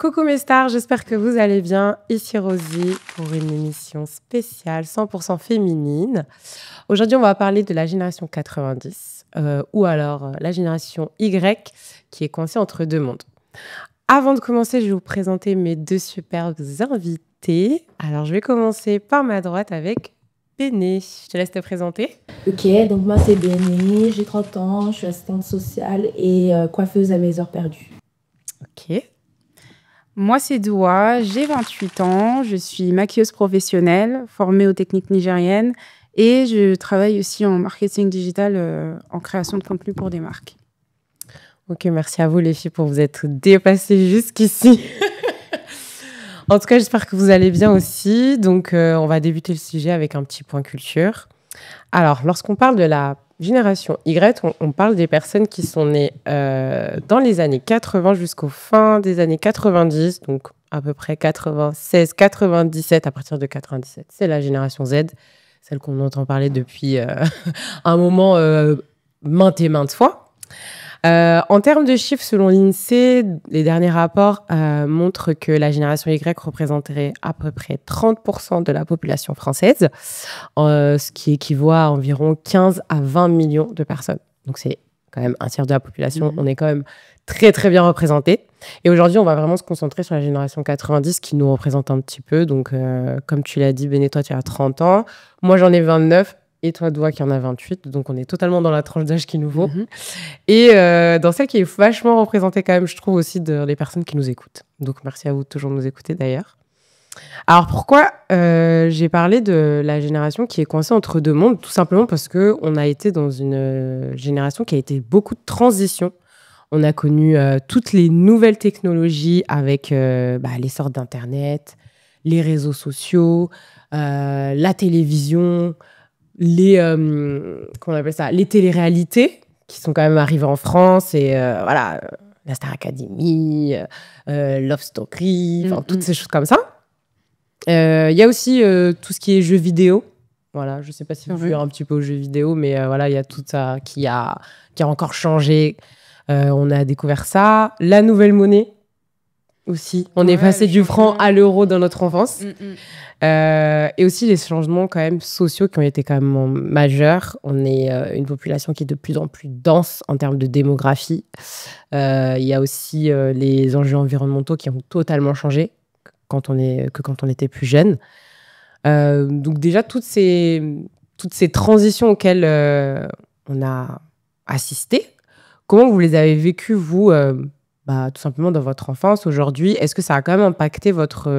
Coucou mes stars, j'espère que vous allez bien. Ici Rosie pour une émission spéciale 100% féminine. Aujourd'hui, on va parler de la génération 90 ou alors la génération Y qui est coincée entre deux mondes. Avant de commencer, je vais vous présenter mes deux superbes invités. Alors, je vais commencer par ma droite avec Béné. Je te laisse te présenter. Ok, donc moi c'est Béné, j'ai 30 ans, je suis assistante sociale et coiffeuse à mes heures perdues. Ok. Moi, c'est Doua, j'ai 28 ans, je suis maquilleuse professionnelle, formée aux techniques nigériennes et je travaille aussi en marketing digital, en création de contenu pour des marques. Ok, merci à vous les filles pour vous être dépassées jusqu'ici. En tout cas, j'espère que vous allez bien aussi. Donc, on va débuter le sujet avec un petit point culture. Alors, lorsqu'on parle de la génération Y, on parle des personnes qui sont nées dans les années 80 jusqu'aux fin des années 90, donc à peu près 96, 97, à partir de 97. C'est la génération Z, celle qu'on entend parler depuis un moment maintes et maintes fois. En termes de chiffres, selon l'INSEE, les derniers rapports montrent que la génération Y représenterait à peu près 30% de la population française, ce qui équivaut à environ 15 à 20 millions de personnes. Donc, c'est quand même un tiers de la population. On est quand même très, très bien représentés. Et aujourd'hui, on va vraiment se concentrer sur la génération 90 qui nous représente un petit peu. Donc, comme tu l'as dit, Béné, toi, tu as 30 ans. Moi, j'en ai 29. Et toi, Doua, qui en a 28. Donc, on est totalement dans la tranche d'âge qu'il nous faut. Et dans celle qui est vachement représentée quand même, je trouve, aussi des personnes qui nous écoutent. Donc, merci à vous de toujours nous écouter, d'ailleurs. Alors, pourquoi j'ai parlé de la génération qui est coincée entre deux mondes? Tout simplement parce qu'on a été dans une génération qui a été beaucoup de transitions. On a connu toutes les nouvelles technologies avec l'essor d'Internet, les réseaux sociaux, la télévision, comment on appelle ça, les téléréalités qui sont quand même arrivées en France et la Star Academy, Love Story, toutes ces choses comme ça. Il y a aussi tout ce qui est jeux vidéo. Voilà, je ne sais pas si vous jouez un petit peu aux jeux vidéo, mais il y a tout ça qui a encore changé. On a découvert ça. La nouvelle monnaie aussi. On est passé du franc à l'euro dans notre enfance. Et aussi les changements quand même sociaux qui ont été quand même majeurs. On est une population qui est de plus en plus dense en termes de démographie. Il y a aussi les enjeux environnementaux qui ont totalement changé quand on était plus jeune. Donc déjà, toutes ces transitions auxquelles on a assisté, comment vous les avez vécues, vous, tout simplement dans votre enfance aujourd'hui? Est-ce que ça a quand même impacté votre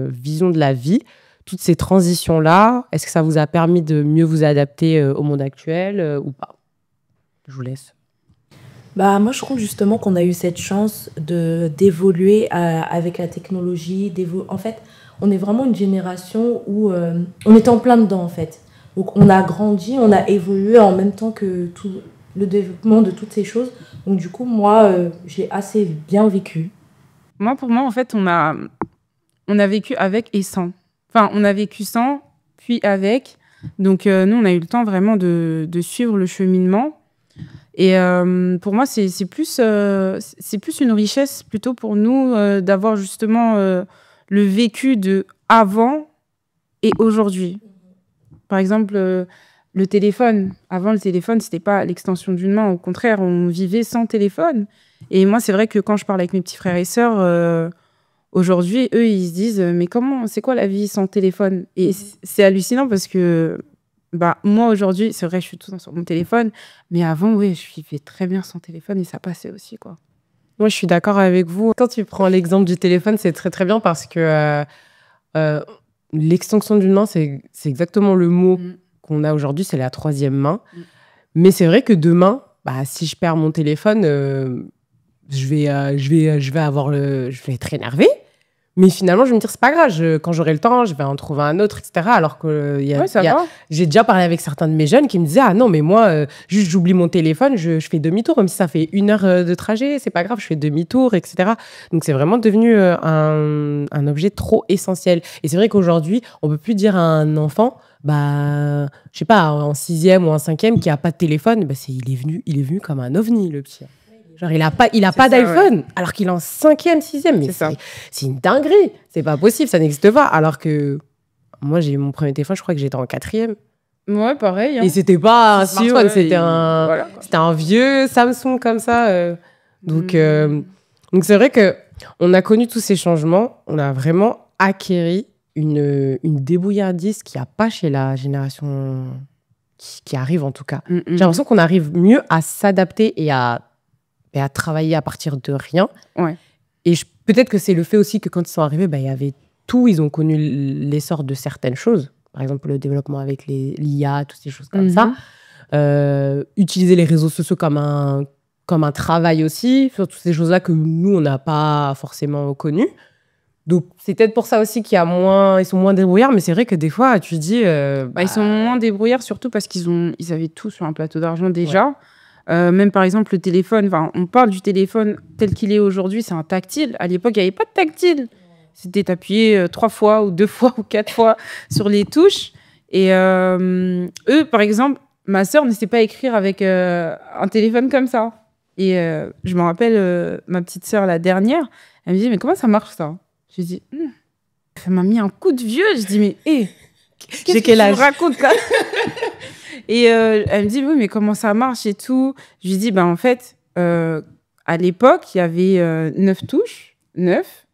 vision de la vie, toutes ces transitions-là? Est-ce que ça vous a permis de mieux vous adapter au monde actuel ou pas? Je vous laisse. Moi, je trouve justement qu'on a eu cette chance d'évoluer avec la technologie. En fait, on est vraiment une génération où on est en plein dedans, en fait. Donc, on a grandi, on a évolué en même temps que tout le développement de toutes ces choses. Donc, du coup, moi, j'ai assez bien vécu. Pour moi, en fait, on a vécu avec et sans. Enfin, on a vécu sans, puis avec. Donc, nous, on a eu le temps vraiment de suivre le cheminement. Et pour moi, c'est plus une richesse plutôt pour nous d'avoir justement le vécu de avant et aujourd'hui. Par exemple, le téléphone. Avant, le téléphone, c'était pas l'extension d'une main. Au contraire, on vivait sans téléphone. Et moi, c'est vrai que quand je parle avec mes petits frères et sœurs, aujourd'hui, eux, ils se disent « Mais c'est quoi la vie sans téléphone ?» Et c'est hallucinant parce que moi, aujourd'hui, c'est vrai, je suis tout le temps sur mon téléphone. Mais avant, oui, je vivais très bien sans téléphone et ça passait aussi, quoi. Moi, je suis d'accord avec vous. Quand tu prends l'exemple du téléphone, c'est très, très bien parce que l'extension d'une main, c'est exactement le mot qu'on a aujourd'hui. C'est la troisième main. Mais c'est vrai que demain, si je perds mon téléphone, je vais être énervée. Mais finalement, je vais me dire, c'est pas grave, quand j'aurai le temps, je vais en trouver un autre, etc. Alors que j'ai déjà parlé avec certains de mes jeunes qui me disaient, ah non, mais moi, juste j'oublie mon téléphone, je fais demi-tour, même si ça fait 1 heure de trajet, c'est pas grave, je fais demi-tour, etc. Donc, c'est vraiment devenu un objet trop essentiel. Et c'est vrai qu'aujourd'hui, on peut plus dire à un enfant, je sais pas, en 6e ou en 5e, qui a pas de téléphone, il est venu comme un ovni, le petit. Genre, il a pas d'iPhone, alors qu'il est en 5e, 6e. Mais c'est une dinguerie. C'est pas possible, ça n'existe pas. Alors que moi, j'ai eu mon premier téléphone, je crois que j'étais en 4e. Ouais, pareil. Hein. Et c'était pas un smartphone, c'était un vieux Samsung comme ça. Donc c'est vrai qu'on a connu tous ces changements. On a vraiment acquéri une débrouillardise qu'il n'y a pas chez la génération qui arrive, en tout cas. J'ai l'impression qu'on arrive mieux à s'adapter et à travailler à partir de rien. Ouais. Et peut-être que c'est le fait aussi que quand ils sont arrivés, il y avait tout. Ils ont connu l'essor de certaines choses. Par exemple, le développement avec l'IA, toutes ces choses comme ça. Utiliser les réseaux sociaux comme un travail aussi, sur toutes ces choses-là que nous, on n'a pas forcément connues. Donc, c'est peut-être pour ça aussi ils sont moins débrouillards, mais c'est vrai que des fois, tu te dis... Ils sont moins débrouillards, surtout parce qu'ils avaient tout sur un plateau d'argent déjà. Ouais. Même par exemple, le téléphone, on parle du téléphone tel qu'il est aujourd'hui, c'est un tactile. À l'époque, il n'y avait pas de tactile. C'était appuyer 3 fois ou 2 fois ou 4 fois sur les touches. Et eux, par exemple, ma sœur ne sait pas écrire avec un téléphone comme ça. Et je me rappelle, ma petite sœur, la dernière, elle me dit, mais comment ça marche ça? Je lui dis, ça m'a mis un coup de vieux. Je dis, mais qu'est-ce que tu me racontes là? Et elle me dit, oui, mais comment ça marche et tout? Je lui dis, en fait, à l'époque, il y avait 9 touches. 9.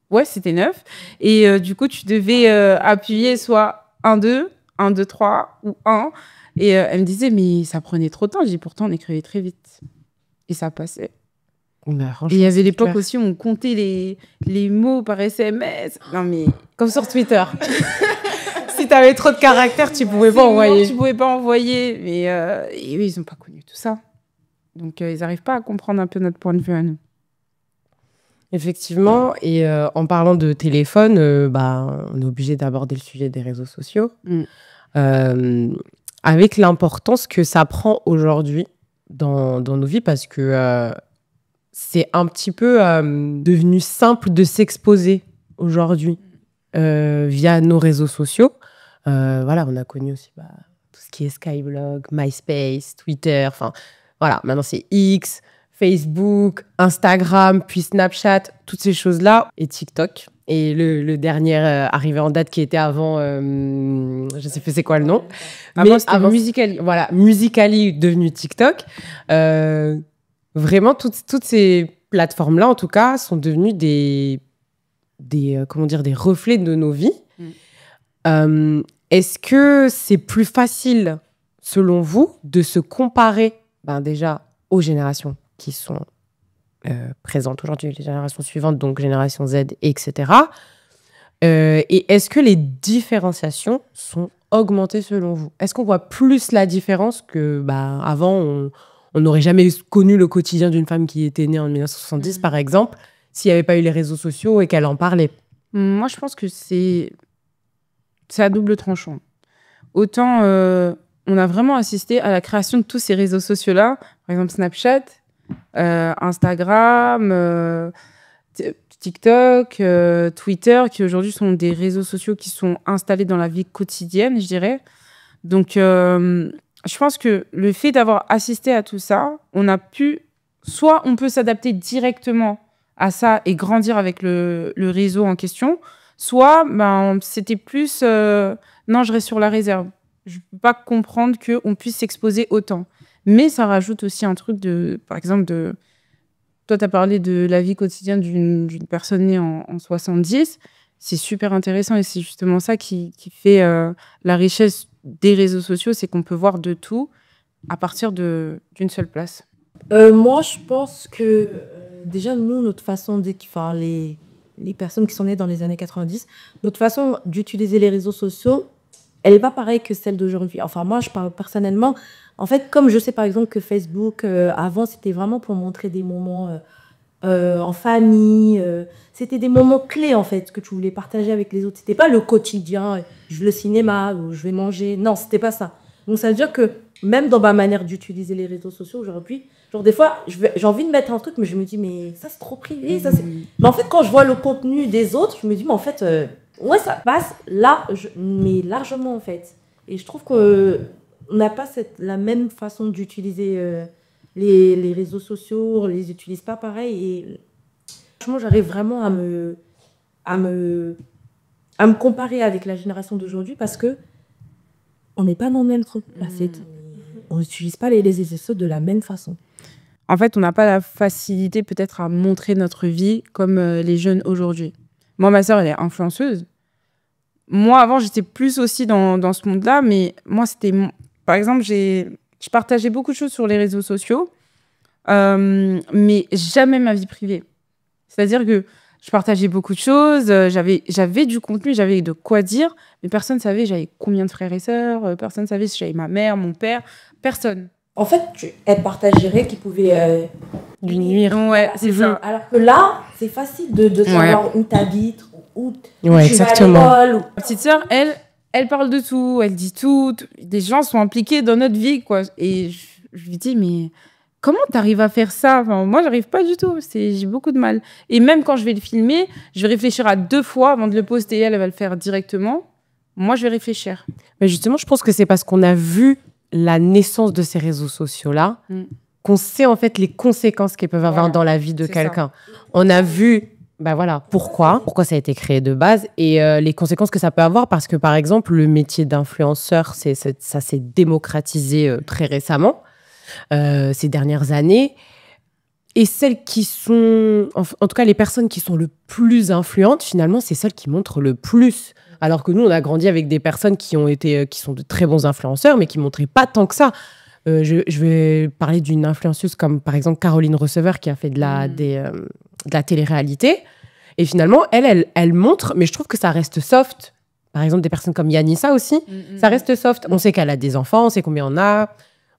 Ouais, c'était 9. Et du coup, tu devais appuyer soit 1, 2, 1, 2, 3 ou 1. Et elle me disait, mais ça prenait trop de temps. Je dis, pourtant, on écrivait très vite. Et ça passait. Et il y avait l'époque aussi où on comptait les mots par SMS. Non, mais... Comme sur Twitter. Si tu avais trop de caractères, tu pouvais pas envoyer. Tu pouvais pas envoyer. Mais et eux, ils n'ont pas connu tout ça. Donc, ils n'arrivent pas à comprendre un peu notre point de vue à nous. Effectivement, et en parlant de téléphone, on est obligé d'aborder le sujet des réseaux sociaux, avec l'importance que ça prend aujourd'hui dans nos vies, parce que c'est un petit peu devenu simple de s'exposer aujourd'hui via nos réseaux sociaux. On a connu aussi tout ce qui est Skyblog, MySpace, Twitter, maintenant c'est X, Facebook, Instagram, puis Snapchat, toutes ces choses-là, et TikTok. Et le dernier arrivé en date qui était avant, je ne sais plus c'est quoi le nom. Avant Musical.ly. Voilà, Musical.ly devenu TikTok. Vraiment, toutes ces plateformes-là, en tout cas, sont devenues des reflets de nos vies. Est-ce que c'est plus facile, selon vous, de se comparer déjà aux générations qui sont présentes aujourd'hui, les générations suivantes, donc génération Z, etc. Et est-ce que les différenciations sont augmentées selon vous? Est-ce qu'on voit plus la différence que avant, on n'aurait jamais connu le quotidien d'une femme qui était née en 1970, par exemple, s'il n'y avait pas eu les réseaux sociaux et qu'elle en parlait? Moi, je pense que c'est à double tranchant. Autant on a vraiment assisté à la création de tous ces réseaux sociaux-là, par exemple Snapchat, Instagram, TikTok, Twitter, qui aujourd'hui sont des réseaux sociaux qui sont installés dans la vie quotidienne, je dirais. Donc, je pense que le fait d'avoir assisté à tout ça, soit on peut s'adapter directement à ça et grandir avec le réseau en question, soit c'était plus non, je reste sur la réserve. Je ne peux pas comprendre qu'on puisse s'exposer autant. Mais ça rajoute aussi un truc par exemple, toi, tu as parlé de la vie quotidienne d'une personne née en 70. C'est super intéressant et c'est justement ça qui fait la richesse des réseaux sociaux, c'est qu'on peut voir de tout à partir d'une seule place. Moi, je pense que déjà, nous, notre façon les personnes qui sont nées dans les années 90, notre façon d'utiliser les réseaux sociaux, elle n'est pas pareille que celle d'aujourd'hui. Enfin, moi, je parle personnellement. En fait, comme je sais par exemple que Facebook, avant, c'était vraiment pour montrer des moments en famille. C'était des moments clés, en fait, que tu voulais partager avec les autres. C'était pas le quotidien, je vais au cinéma ou je vais manger. Non, c'était pas ça. Donc, ça veut dire que même dans ma manière d'utiliser les réseaux sociaux aujourd'hui, genre des fois, j'ai envie de mettre un truc, mais je me dis, mais ça, c'est trop privé. Ça, c'est... Mais en fait, quand je vois le contenu des autres, je me dis, mais en fait, ouais, ça passe là, mais largement, en fait. Et je trouve qu'on n'a pas la même façon d'utiliser les réseaux sociaux, on les utilise pas pareil. Et franchement, j'arrive vraiment à me comparer avec la génération d'aujourd'hui parce que on n'est pas dans le même truc. On n'utilise pas les réseaux sociaux de la même façon. En fait, on n'a pas la facilité peut-être à montrer notre vie comme les jeunes aujourd'hui. Moi, ma sœur, elle est influenceuse. Moi, avant, j'étais plus aussi dans ce monde-là, mais moi, c'était... Par exemple, je partageais beaucoup de choses sur les réseaux sociaux, mais jamais ma vie privée. C'est-à-dire que je partageais beaucoup de choses, j'avais du contenu, j'avais de quoi dire, mais personne ne savait j'avais combien de frères et sœurs, personne ne savait si j'avais ma mère, mon père, personne. En fait, elle partagerait qui pouvait lui nuire. Ouais, c'est ça. Alors que là, c'est facile de savoir où t'habites, où tu exactement. vas à l'école. Ma petite sœur, elle parle de tout, elle dit tout. Des gens sont impliqués dans notre vie, quoi. Et je lui dis, mais comment t'arrives à faire ça? Enfin, moi, j'arrive pas du tout. J'ai beaucoup de mal. Et même quand je vais le filmer, je vais réfléchir à 2 fois avant de le poster. Elle va le faire directement. Moi, je vais réfléchir. Mais justement, je pense que c'est parce qu'on a vu la naissance de ces réseaux sociaux-là qu'on sait en fait les conséquences qu'ils peuvent avoir dans la vie de quelqu'un. On a vu pourquoi ça a été créé de base et les conséquences que ça peut avoir parce que par exemple le métier d'influenceur ça s'est démocratisé très récemment ces dernières années et celles qui sont en tout cas les personnes qui sont le plus influentes finalement c'est celles qui montrent le plus. Alors que nous, on a grandi avec des personnes qui sont de très bons influenceurs, mais qui ne montraient pas tant que ça. Je vais parler d'une influenceuse comme, par exemple, Caroline Receveur, qui a fait de la télé-réalité. Et finalement, elle montre, mais je trouve que ça reste soft. Par exemple, des personnes comme Yanissa aussi, ça reste soft. On sait qu'elle a des enfants, on sait combien on a.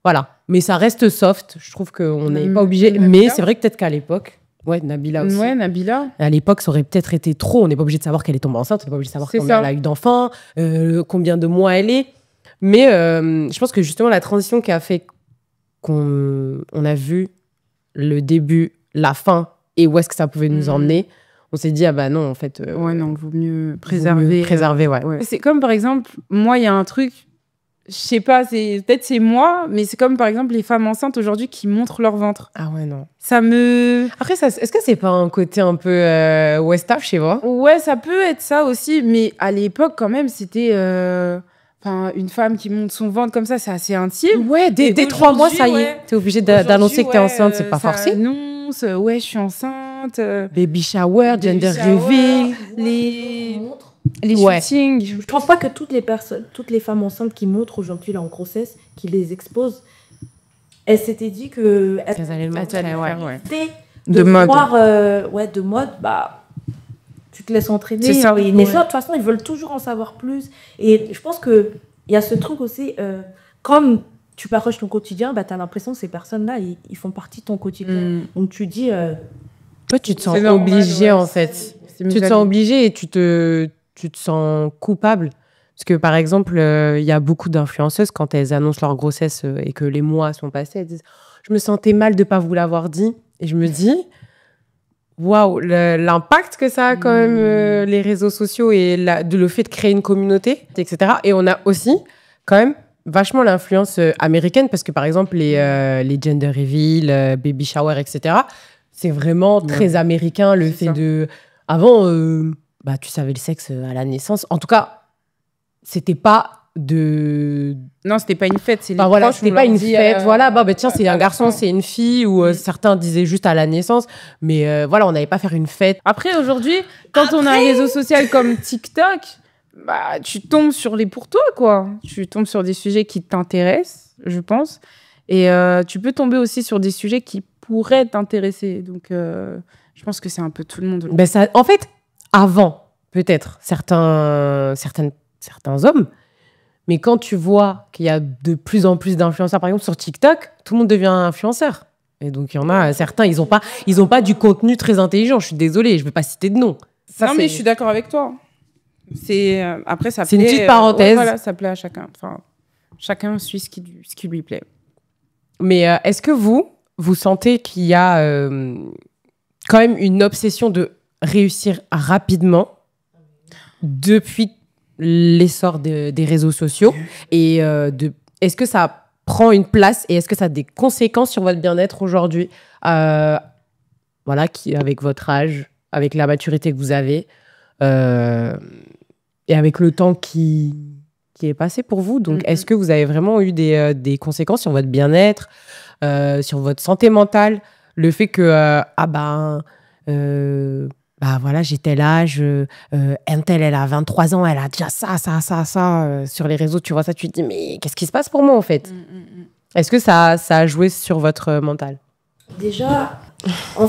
Voilà. Mais ça reste soft. Je trouve qu'on n'est pas obligé. Mais c'est vrai que peut-être qu'à l'époque... Ouais, Nabila aussi. Ouais, Nabila. À l'époque, ça aurait peut-être été trop. On n'est pas obligé de savoir qu'elle est tombée enceinte. On n'est pas obligé de savoir combien elle a eu d'enfants, combien de mois elle est. Mais je pense que justement, la transition qui a fait qu'on a vu le début, la fin et où est-ce que ça pouvait nous emmener, on s'est dit, ah bah non, en fait... ouais, non, vaut mieux préserver. Ouais. C'est comme, par exemple, moi, il y a un truc... Je sais pas, peut-être c'est moi, mais c'est comme par exemple les femmes enceintes aujourd'hui qui montrent leur ventre. Ah ouais, non. Ça me... Après, est-ce que c'est pas un côté un peu Westaf chez moi? Ouais, ça peut être ça aussi, mais à l'époque, quand même, c'était... une femme qui montre son ventre comme ça, c'est assez intime. Ouais, dès 3 mois, ça y est. T'es obligée d'annoncer que t'es enceinte, c'est pas forcé. Annonce, ouais, je suis enceinte. Baby shower, gender reveal. Les shootings. Je ne pense pas que toutes les femmes enceintes qui montrent aujourd'hui leur grossesse, qui les exposent, elles s'étaient dit qu'elles allaient le mettre de mode. De mode, tu te laisses entraîner. C'est ça. Mais ça, de toute façon, ils veulent toujours en savoir plus. Et je pense qu'il y a ce truc aussi, comme tu partages ton quotidien, tu as l'impression que ces personnes-là, ils font partie de ton quotidien. Donc tu dis... Toi, tu te sens obligé, en fait. Tu te sens obligé et tu te sens coupable. Parce que, par exemple, il y a beaucoup d'influenceuses, quand elles annoncent leur grossesse et que les mois sont passés, elles disent « Je me sentais mal de ne pas vous l'avoir dit. » Et je me dis « Waouh, l'impact que ça a quand même, les réseaux sociaux et le fait de créer une communauté, etc. » Et on a aussi, quand même, vachement l'influence américaine, parce que, par exemple, les gender reveal, baby shower, etc., c'est vraiment très américain, le fait de... Avant... tu savais le sexe à la naissance. En tout cas, c'était pas de... Non, c'était pas une fête. C'est c'était pas une fête. Tiens, c'est un garçon, c'est une fille. Ou certains disaient juste à la naissance. Mais on n'allait pas faire une fête. Après, aujourd'hui, quand on a un réseau social comme TikTok, tu tombes sur les pour toi, quoi. Tu tombes sur des sujets qui t'intéressent, je pense. Et tu peux tomber aussi sur des sujets qui pourraient t'intéresser. Donc, je pense que c'est un peu tout le monde. En fait... Avant, peut-être, certains hommes, mais quand tu vois qu'il y a de plus en plus d'influenceurs, par exemple sur TikTok, tout le monde devient influenceur. Et donc, il y en a certains, ils ont pas du contenu très intelligent. Je suis désolée, je ne vais pas citer de nom. Mais je suis d'accord avec toi. Après, ça plaît... C'est une petite parenthèse. Ça plaît à chacun. Enfin, chacun suit ce qui lui plaît. Mais est-ce que vous sentez qu'il y a quand même une obsession de réussir rapidement depuis l'essor des réseaux sociaux et est-ce que ça prend une place et est-ce que ça a des conséquences sur votre bien-être aujourd'hui, voilà, avec votre âge, avec la maturité que vous avez et avec le temps qui est passé pour vous. Donc, est-ce que vous avez vraiment eu des conséquences sur votre bien-être, sur votre santé mentale, le fait que voilà, j'ai tel âge, un tel, elle a 23 ans, elle a déjà ça. Sur les réseaux, tu vois ça, tu te dis, mais qu'est-ce qui se passe pour moi, en fait? Est-ce que ça a joué sur votre mental? Déjà, en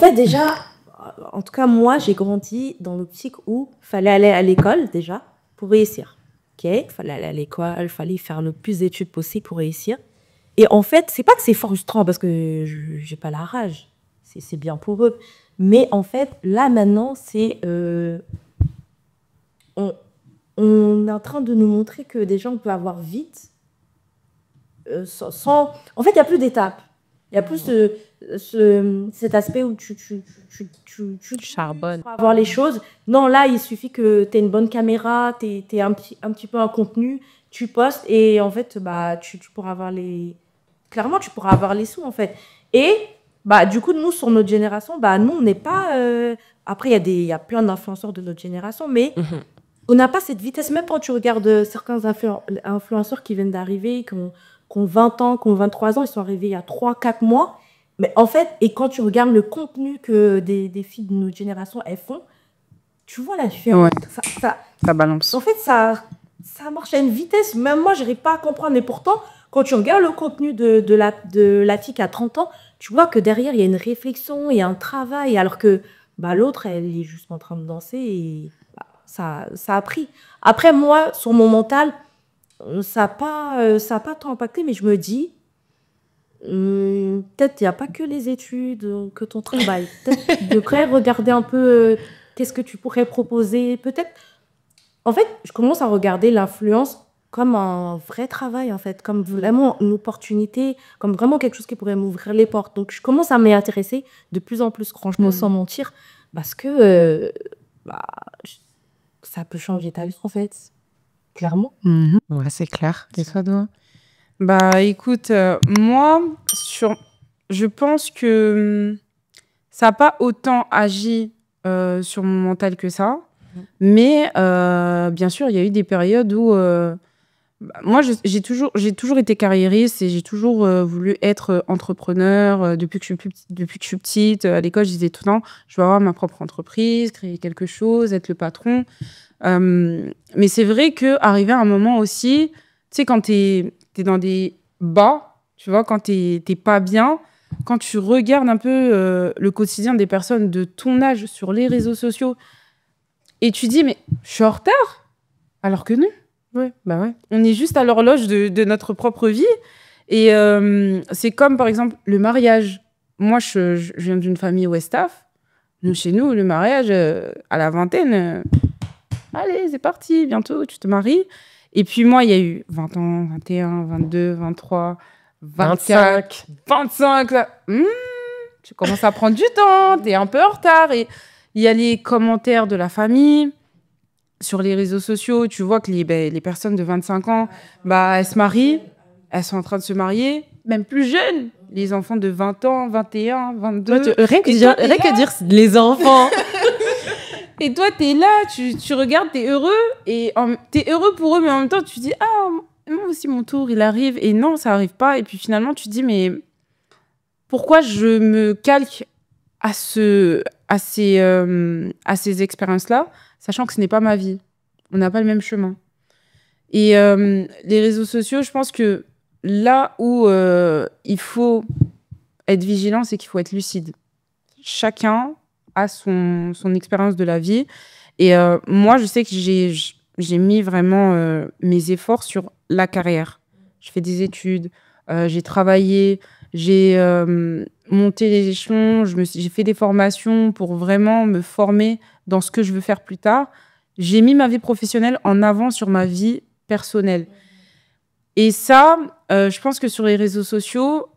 tout cas, moi, j'ai grandi dans l'optique où il fallait aller à l'école, déjà, pour réussir. Il fallait aller à l'école, il fallait faire le plus d'études possible pour réussir. Et en fait, c'est pas que c'est frustrant parce que j'ai pas la rage. C'est bien pour eux. Mais en fait, là, maintenant, c'est... on est en train de nous montrer que des gens peuvent avoir vite sans... En fait, il n'y a plus d'étapes. Il y a plus cet aspect où tu charbonnes pour avoir les choses. Non, là, il suffit que tu aies une bonne caméra, tu aies un petit peu un contenu, tu postes et en fait, tu pourras avoir les... Clairement, tu pourras avoir les sous, en fait. Et du coup, nous, sur notre génération, nous, on n'est pas... Après, il y a plein d'influenceurs de notre génération, mais on n'a pas cette vitesse. Même quand tu regardes certains influenceurs qui viennent d'arriver, qui ont 20 ans, qui ont 23 ans, ils sont arrivés il y a 3-4 mois. Mais en fait, et quand tu regardes le contenu que des filles de notre génération, elles font, tu vois la différence. Ouais. Ça balance. En fait, ça marche à une vitesse. Même moi, je n'arrive pas à comprendre. Et pourtant, quand tu regardes le contenu de la TIC à 30 ans, tu vois que derrière, il y a une réflexion, il y a un travail. Alors que l'autre, elle est juste en train de danser et ça a pris. Après, moi, sur mon mental, ça n'a pas tant impacté, mais je me dis, peut-être il n'y a pas que les études, que ton travail. Peut-être tu devrais regarder un peu qu'est-ce que tu pourrais proposer. Peut-être, en fait, je commence à regarder l'influence comme un vrai travail, en fait, comme vraiment une opportunité, comme vraiment quelque chose qui pourrait m'ouvrir les portes. Donc, je commence à m'y intéresser de plus en plus, franchement, sans mentir, parce que ça peut changer ta vie, en fait. Clairement. Ouais, c'est clair. Et toi, Doua? Écoute, moi, je pense que ça n'a pas autant agi sur mon mental que ça. Mais bien sûr, il y a eu des périodes où... moi, j'ai toujours été carriériste et j'ai toujours voulu être entrepreneur depuis que je suis petite. À l'école, je disais tout le temps, je veux avoir ma propre entreprise, créer quelque chose, être le patron. Mais c'est vrai qu'arriver à un moment aussi, tu sais, quand t'es dans des bas, tu vois, quand t'es pas bien, quand tu regardes un peu le quotidien des personnes de ton âge sur les réseaux sociaux, et tu dis, mais je suis en retard, alors que non. Ouais. On est juste à l'horloge de notre propre vie. Et c'est comme, par exemple, le mariage. Moi, je viens d'une famille Westaf. Chez nous, le mariage, à la vingtaine, allez, c'est parti, bientôt, tu te maries. Et puis moi, il y a eu 20 ans, 21, 22, 23, 25. 25, là. Tu commences à prendre du temps, t'es un peu en retard. Et il y a les commentaires de la famille. Sur les réseaux sociaux, tu vois que les personnes de 25 ans, elles se marient, elles sont en train de se marier, même plus jeunes. Les enfants de 20 ans, 21, 22. Rien que dire les enfants. Et toi, t'es là, tu regardes, t'es heureux. Et t'es heureux pour eux, mais en même temps, tu dis, moi aussi, mon tour, il arrive. Et non, ça arrive pas. Et puis finalement, tu dis, mais pourquoi je me calque à ces expériences-là, sachant que ce n'est pas ma vie. On n'a pas le même chemin. Et les réseaux sociaux, je pense que là où il faut être vigilant, c'est qu'il faut être lucide. Chacun a son expérience de la vie. Et moi, je sais que j'ai mis vraiment mes efforts sur la carrière. Je fais des études, j'ai travaillé, j'ai monté les échelons, j'ai fait des formations pour vraiment me former dans ce que je veux faire plus tard. J'ai mis ma vie professionnelle en avant sur ma vie personnelle. Et ça, je pense que sur les réseaux sociaux,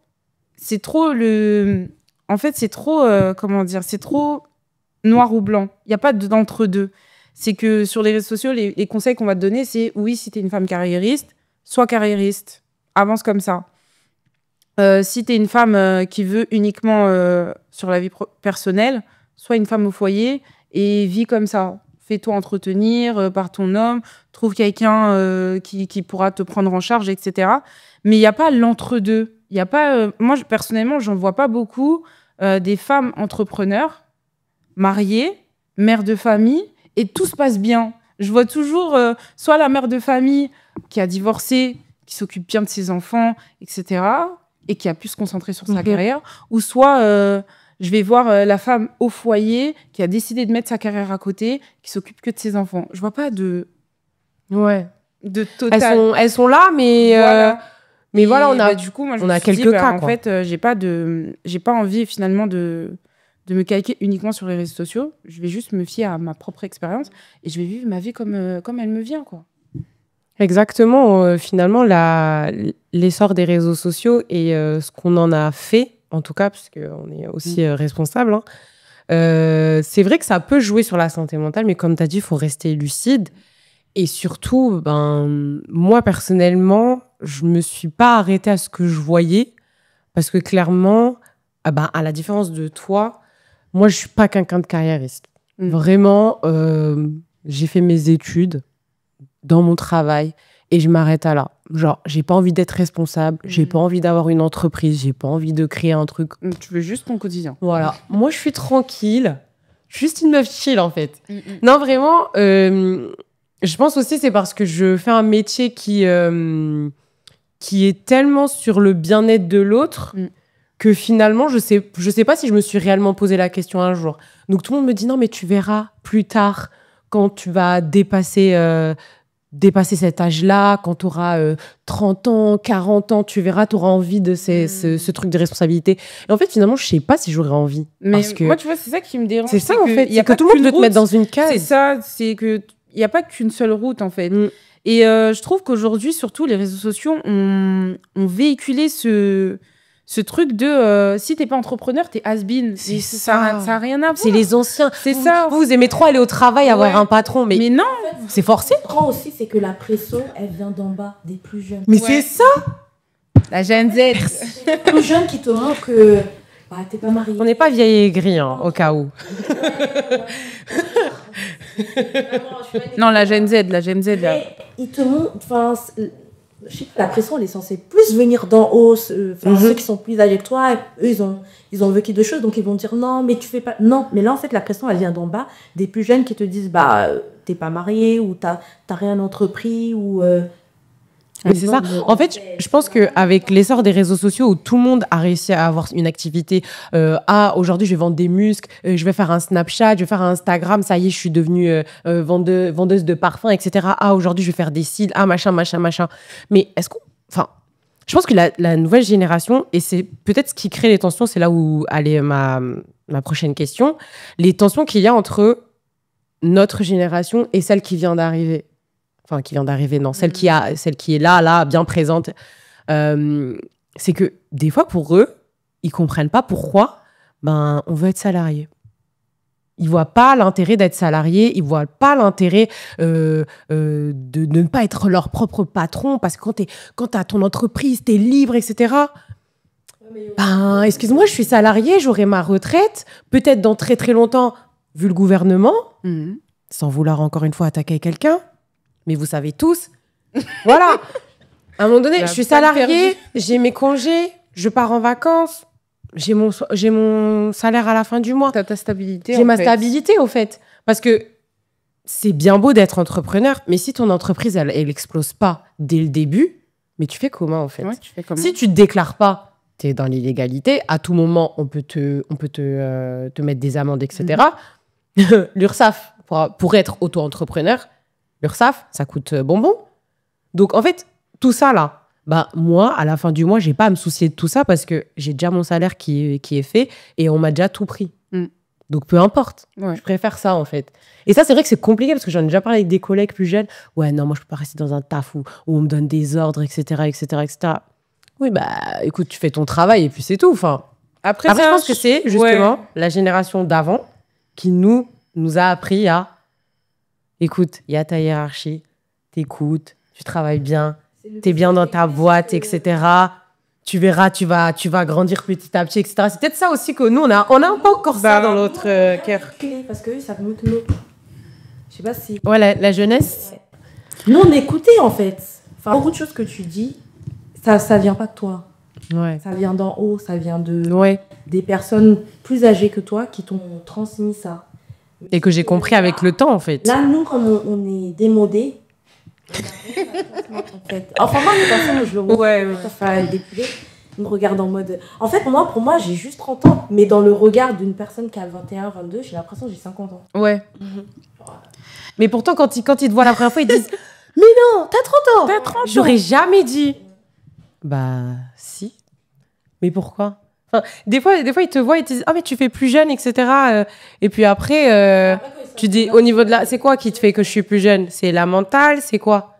c'est trop En fait, c'est trop... c'est trop noir ou blanc. Il n'y a pas d'entre-deux. C'est que sur les réseaux sociaux, les conseils qu'on va te donner, c'est oui, si tu es une femme carriériste, sois carriériste. Avance comme ça. Si tu es une femme qui veut uniquement sur la vie personnelle, sois une femme au foyer et vis comme ça. Fais-toi entretenir par ton homme, trouve quelqu'un qui pourra te prendre en charge, etc. Mais il n'y a pas l'entre-deux. Y a pas, moi, personnellement, j'en vois pas beaucoup des femmes entrepreneurs, mariées, mères de famille, et tout se passe bien. Je vois toujours soit la mère de famille qui a divorcé, qui s'occupe bien de ses enfants, etc., et qui a pu se concentrer sur sa carrière, ou soit je vais voir la femme au foyer qui a décidé de mettre sa carrière à côté, qui s'occupe que de ses enfants. Je vois pas de total. Elles sont là, mais voilà. Mais voilà, on a, du coup, moi, on a quelques cas. En fait, j'ai pas envie finalement de me calquer uniquement sur les réseaux sociaux. Je vais juste me fier à ma propre expérience et je vais vivre ma vie comme elle me vient, quoi. Exactement. Finalement, l'essor des réseaux sociaux et ce qu'on en a fait, en tout cas, parce qu'on est aussi responsable, hein, c'est vrai que ça peut jouer sur la santé mentale, mais comme tu as dit, il faut rester lucide. Et surtout, moi, personnellement, je ne me suis pas arrêtée à ce que je voyais parce que clairement, à la différence de toi, moi, je ne suis pas quelqu'un de carriériste. Vraiment, j'ai fait mes études dans mon travail et je m'arrête à là. Genre, j'ai pas envie d'être responsable, j'ai pas envie d'avoir une entreprise, j'ai pas envie de créer un truc. Tu veux juste ton quotidien. Voilà. Moi, je suis tranquille. Je suis juste une meuf chill, en fait. Non, vraiment... je pense aussi c'est parce que je fais un métier qui est tellement sur le bien-être de l'autre que finalement, je sais pas si je me suis réellement posé la question un jour. Donc, tout le monde me dit, non, mais tu verras plus tard quand tu vas dépasser cet âge-là, quand tu auras 30 ans, 40 ans, tu verras, tu auras envie de ce truc de responsabilité. Et en fait, finalement, je sais pas si j'aurais envie. Mais parce que moi, tu vois, c'est ça qui me dérange. C'est ça, en fait. Il y a que tout le monde veut te mettre dans une case. C'est ça, c'est que il n'y a pas qu'une seule route, en fait. Et je trouve qu'aujourd'hui, surtout, les réseaux sociaux ont véhiculé ce truc de si t'es pas entrepreneur, t'es has-been. Ça n'a rien à voir. C'est les anciens. C'est ça. Vous aimez trop aller au travail, avoir un patron. Mais non. En fait, c'est forcé. Ce qu'on aussi, c'est que la pression, elle vient d'en bas, des plus jeunes. Mais c'est ça. La Gen Z. Les plus jeunes qui te montrent que t'es pas marié. On n'est pas vieille et aigri, au cas où. Non, la Gen Z, là. Ils te montrent, je sais pas, la pression, elle est censée plus venir d'en haut. Ceux qui sont plus âgés que toi, eux, ils ont vécu de choses, donc ils vont dire non, mais tu fais pas. Non, mais là, en fait, la pression, elle vient d'en bas. Des plus jeunes qui te disent, t'es pas marié, ou t'as rien entrepris, ou. Mais c'est ça. En fait, je pense qu'avec l'essor des réseaux sociaux où tout le monde a réussi à avoir une activité, aujourd'hui, je vais vendre des muscles, je vais faire un Snapchat, je vais faire un Instagram, ça y est, je suis devenue vendeuse de parfums, etc. Aujourd'hui, je vais faire des cils, machin. Mais je pense que la nouvelle génération, et c'est peut-être ce qui crée les tensions, c'est là où allait ma prochaine question, les tensions qu'il y a entre notre génération et celle qui vient d'arriver. Enfin, qui vient d'arriver, non, celle qui est là, bien présente, c'est que des fois, pour eux, ils comprennent pas pourquoi on veut être salarié. Ils voient pas l'intérêt d'être salarié, ils voient pas l'intérêt de ne pas être leur propre patron, parce que quand tu as ton entreprise, tu es libre, etc. Excuse-moi, je suis salarié, j'aurai ma retraite, peut-être dans très très longtemps, vu le gouvernement, sans vouloir encore une fois attaquer quelqu'un. Mais vous savez tous, voilà. À un moment donné, je suis salariée, j'ai mes congés, je pars en vacances, j'ai mon salaire à la fin du mois. T'as ta stabilité. J'ai ma stabilité, au fait. Parce que c'est bien beau d'être entrepreneur, mais si ton entreprise, elle explose pas dès le début, mais tu fais comment, en fait? Tu fais comment? Si tu te déclares pas, tu es dans l'illégalité. À tout moment, on peut te mettre des amendes, etc. L'URSSAF, pour être auto-entrepreneur, l'URSSAF, ça coûte bonbon. Donc, en fait, tout ça, là, moi, à la fin du mois, j'ai pas à me soucier de tout ça parce que j'ai déjà mon salaire qui est fait et on m'a déjà tout pris. Donc, peu importe. Je préfère ça, en fait. Et ça, c'est vrai que c'est compliqué parce que j'en ai déjà parlé avec des collègues plus jeunes. Ouais, non, moi, je peux pas rester dans un taf où on me donne des ordres, etc., etc. Oui, écoute, tu fais ton travail et puis c'est tout. Enfin, après je pense que c'est justement la génération d'avant qui nous a appris à... Écoute, il y a ta hiérarchie, t'écoutes, tu travailles bien, t'es bien dans ta boîte, etc. tu verras, tu vas grandir petit à petit, etc. C'est peut-être ça aussi que nous, on a pas encore ça dans notre cœur. Parce que eux, ça mieux que nous. Je sais pas si... Ouais, la jeunesse. Nous, on écoutait, en fait. Enfin, beaucoup de choses que tu dis, ça vient pas de toi. Ouais. Ça vient d'en haut, ça vient Ouais. des personnes plus âgées que toi qui t'ont transmis ça. Et que j'ai compris avec le temps, en fait. Là, nous, comme on est démodés, en fait. Enfin, moi, de toute façon, je le vois. Ouais. Il me regarde en mode... En fait, pour moi, j'ai juste 30 ans. Mais dans le regard d'une personne qui a 21, 22, j'ai l'impression que j'ai 50 ans. Ouais. Mais pourtant, quand ils te voient la première fois, ils disent « Mais non, t'as 30 ans !» T'as 30 ans. J'aurais jamais dit. Bah, si. Mais pourquoi? Enfin, des fois, ils te voient et te disent « Ah, mais tu fais plus jeune, etc. » Et puis après, tu dis au niveau de la... C'est quoi qui te fait que je suis plus jeune? C'est la mentale? C'est quoi?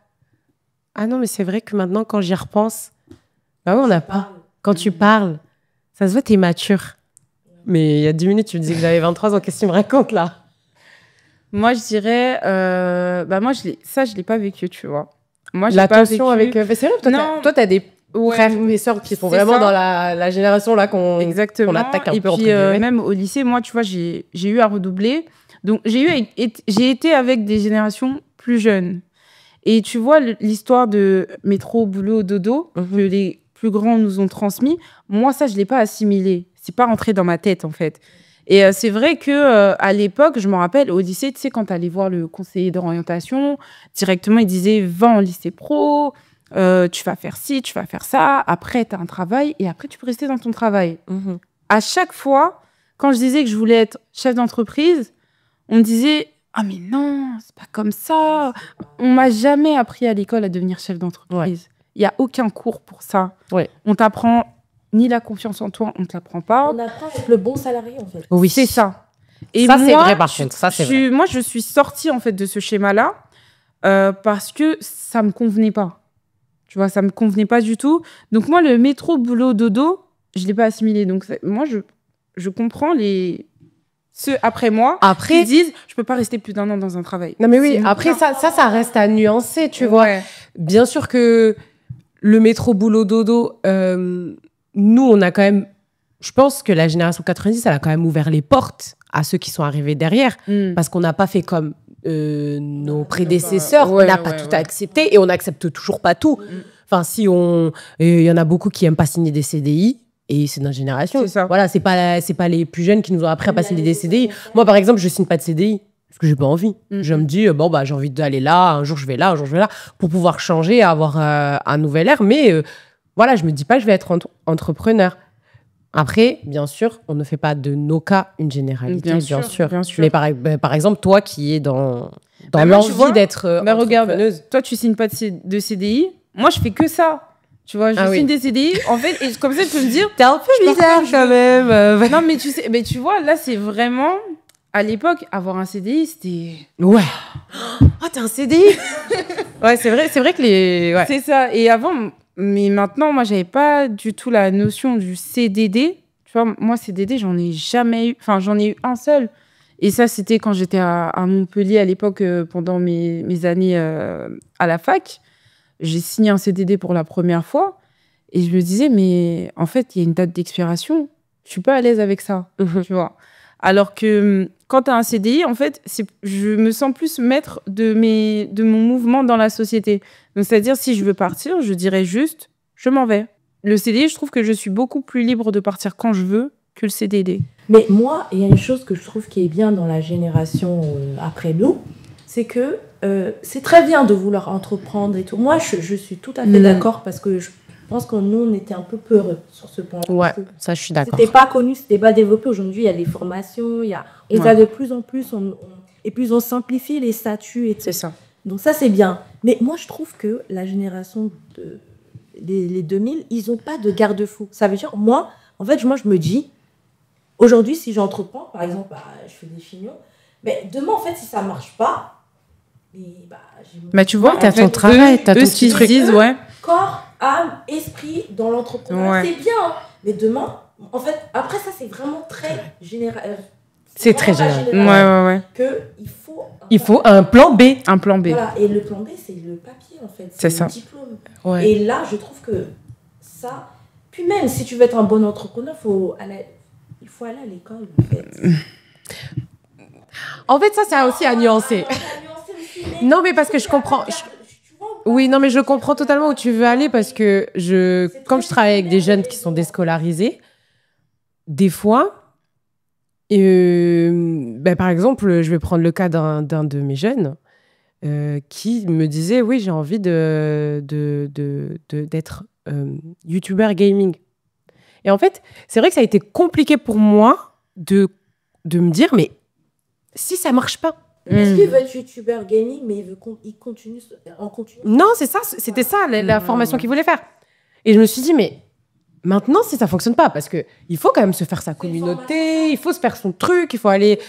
Ah non, mais c'est vrai que maintenant, quand j'y repense... Bah oui, on n'a pas. Quand tu parles, ça se voit, t'es mature. Mais il y a 10 minutes, tu me disais que j'avais 23 ans. Qu'est-ce que tu me racontes, là? Moi, je dirais... moi, je l'ai pas vécu, tu vois. Moi, j'ai La pas tension vécu... avec... C'est vrai, toi, t'as des frères et sœurs qui sont vraiment dans la génération là qu'on attaque un peu entre guillemets. Même au lycée, moi, tu vois, j'ai eu à redoubler. Donc, j'ai été avec des générations plus jeunes. Et tu vois, l'histoire de métro, boulot, dodo, que les plus grands nous ont transmis, moi, ça, je l'ai pas assimilé. C'est pas rentré dans ma tête, en fait. Et c'est vrai que à l'époque, je me rappelle, au lycée, tu sais, quand tu allais voir le conseiller d'orientation, directement, il disait « Va en lycée pro, tu vas faire ci, tu vas faire ça, après, tu as un travail, et après, tu peux rester dans ton travail. » À chaque fois, quand je disais que je voulais être chef d'entreprise, on me disait « Ah, mais non, c'est pas comme ça. » On m'a jamais appris à l'école à devenir chef d'entreprise. Il y a aucun cours pour ça. Ouais. On t'apprend ni la confiance en toi, on ne te l'apprend pas. On apprend avec le bon salarié, en fait. Oui, c'est ça. Et ça, moi, c'est vrai, par contre. Ça, c'est vrai. Moi, je suis sortie, en fait, de ce schéma-là parce que ça me convenait pas. Tu vois, ça me convenait pas du tout. Donc, moi, le métro, boulot, dodo, je l'ai pas assimilé. Donc, moi, je comprends ceux après moi qui disent je peux pas rester plus d'1 an dans un travail. Non, mais oui, après, ça reste à nuancer, tu vois. Bien sûr que le métro, boulot, dodo, nous, on a quand même... Je pense que la génération 90, elle a quand même ouvert les portes à ceux qui sont arrivés derrière. Parce qu'on n'a pas fait comme nos prédécesseurs. On n'a pas tout accepté et on n'accepte toujours pas tout. Enfin, il y en a beaucoup qui n'aiment pas signer des CDI. Et c'est notre génération. C'est ça. Voilà, c'est pas les plus jeunes qui nous ont appris à pas signer des CDI. Moi, par exemple, je signe pas de CDI parce que j'ai pas envie. Je me dis, j'ai envie d'aller là, un jour je vais là, un jour je vais là, pour pouvoir changer, avoir un nouvel air. Mais voilà, je me dis pas que je vais être entrepreneur. Après, bien sûr, on ne fait pas de nos cas une généralité, bien sûr. Mais par exemple, toi qui es dans l'envie d'être entrepreneuse. Toi, tu signes pas de CDI. Moi, je fais que ça. Tu vois, je signe des CDI. En fait, et comme ça, tu peux me dire... T'es un peu bizarre quand même. Non, mais tu vois, là, c'est vraiment... À l'époque, avoir un CDI, c'était... Ouais. Oh, t'as un CDI. Ouais, c'est vrai que les... Ouais. C'est ça. Et avant... Mais maintenant, moi, j'avais pas du tout la notion du CDD. Tu vois, moi, CDD, j'en ai jamais eu... Enfin, j'en ai eu un seul. Et ça, c'était quand j'étais à Montpellier, à l'époque, pendant mes années à la fac. J'ai signé un CDD pour la première fois et je me disais, mais en fait, il y a une date d'expiration. Je suis pas à l'aise avec ça, tu vois. Alors que quand tu as un CDI, en fait, je me sens plus maître de mon mouvement dans la société. Donc, c'est-à-dire, si je veux partir, je dirais juste, je m'en vais. Le CDI, je trouve que je suis beaucoup plus libre de partir quand je veux que le CDD. Mais moi, il y a une chose que je trouve qui est bien dans la génération après nous, c'est que c'est très bien de vouloir entreprendre et tout. Moi, je suis tout à fait d'accord parce que je pense que nous, on était un peu peureux sur ce point-là. Ouais, ça, je suis d'accord. C'était pas connu, c'était pas développé. Aujourd'hui, il y a des formations, on a de plus en plus, et puis on simplifie les statuts et tout. C'est ça. Donc ça, c'est bien. Mais moi, je trouve que la génération les 2000, ils n'ont pas de garde-fou. Ça veut dire, moi, je me dis, aujourd'hui, si j'entreprends, par exemple, je fais des chignons, mais demain, en fait, si ça marche pas, tu vois, t'as ton travail, t'as ton petit truc. Corps, âme, esprit dans l'entrepreneuriat, c'est bien. Hein. Mais demain, en fait, après ça, c'est vraiment très général. C'est très général. Ouais. Il faut un plan B. Un plan B. Voilà. Et le plan B, c'est le papier, en fait. C'est ça. Le diplôme. Ouais. Et là, je trouve que ça... Puis même, si tu veux être un bon entrepreneur, il faut aller à l'école, en fait. En fait, ça, c'est aussi à nuancer. Non, mais parce que je comprends... Oui, non, mais je comprends totalement où tu veux aller parce que comme je travaille avec des jeunes qui sont déscolarisés, des fois, par exemple, je vais prendre le cas d'un de mes jeunes qui me disait, oui, j'ai envie d'être YouTuber gaming. Et en fait, c'est vrai que ça a été compliqué pour moi de me dire, mais si ça marche pas. Est-ce qu'il veut être YouTuber gaming, mais il continue en continu? Non, c'est ça, c'était ça la formation qu'il voulait faire. Et je me suis dit, mais maintenant, si ça fonctionne pas, parce qu'il faut quand même se faire sa communauté, il faut se faire son truc, il faut aller...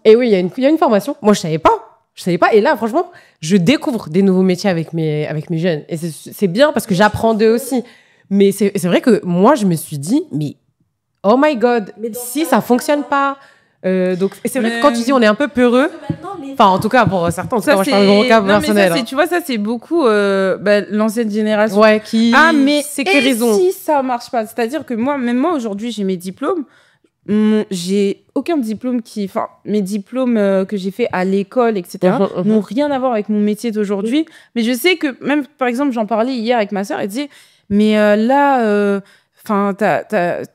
Et oui, il y a une formation. Moi, je savais pas. Et là, franchement, je découvre des nouveaux métiers avec mes jeunes. Et c'est bien parce que j'apprends d'eux aussi. Mais c'est vrai que moi, je me suis dit, mais oh my God, si ça fonctionne pas... donc, et c'est vrai que quand tu dis on est un peu peureux, enfin en tout cas pour certains, en tout cas, moi je parle de mon cas personnel. Tu vois, ça c'est beaucoup l'ancienne génération. Ouais, qui mais sécurisons. Et si ça marche pas, c'est-à-dire que même moi aujourd'hui j'ai mes diplômes, j'ai aucun diplôme mes diplômes que j'ai fait à l'école, etc. n'ont rien à voir avec mon métier d'aujourd'hui. Mais je sais que même par exemple j'en parlais hier avec ma sœur, elle disait mais là. Enfin,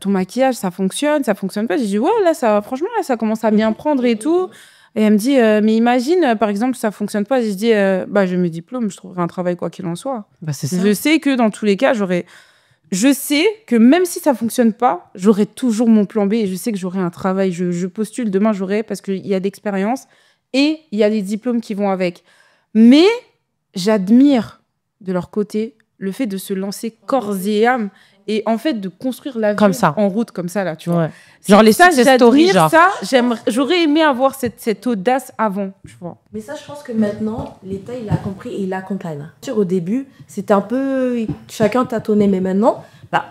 ton maquillage, ça fonctionne pas. J'ai dit, ouais, là, franchement, là, ça commence à bien prendre et tout. Et elle me dit, mais imagine, par exemple, ça fonctionne pas. J'ai dit, je me diplôme, je trouverai un travail quoi qu'il en soit. C'est ça. Je sais que dans tous les cas, je sais que même si ça fonctionne pas, j'aurai toujours mon plan B et je sais que j'aurai un travail. Je postule demain, parce qu'il y a d'expérience et il y a les diplômes qui vont avec. Mais j'admire de leur côté le fait de se lancer corps et âme et en fait de construire la vie en route comme ça là, tu vois. Ouais. Genre les success stories, genre. Ça, j'aurais aimé avoir cette audace avant, tu vois. Mais ça, je pense que maintenant, l'État, il a compris et il accompagne. Au début, c'était un peu... Chacun tâtonnait, mais maintenant,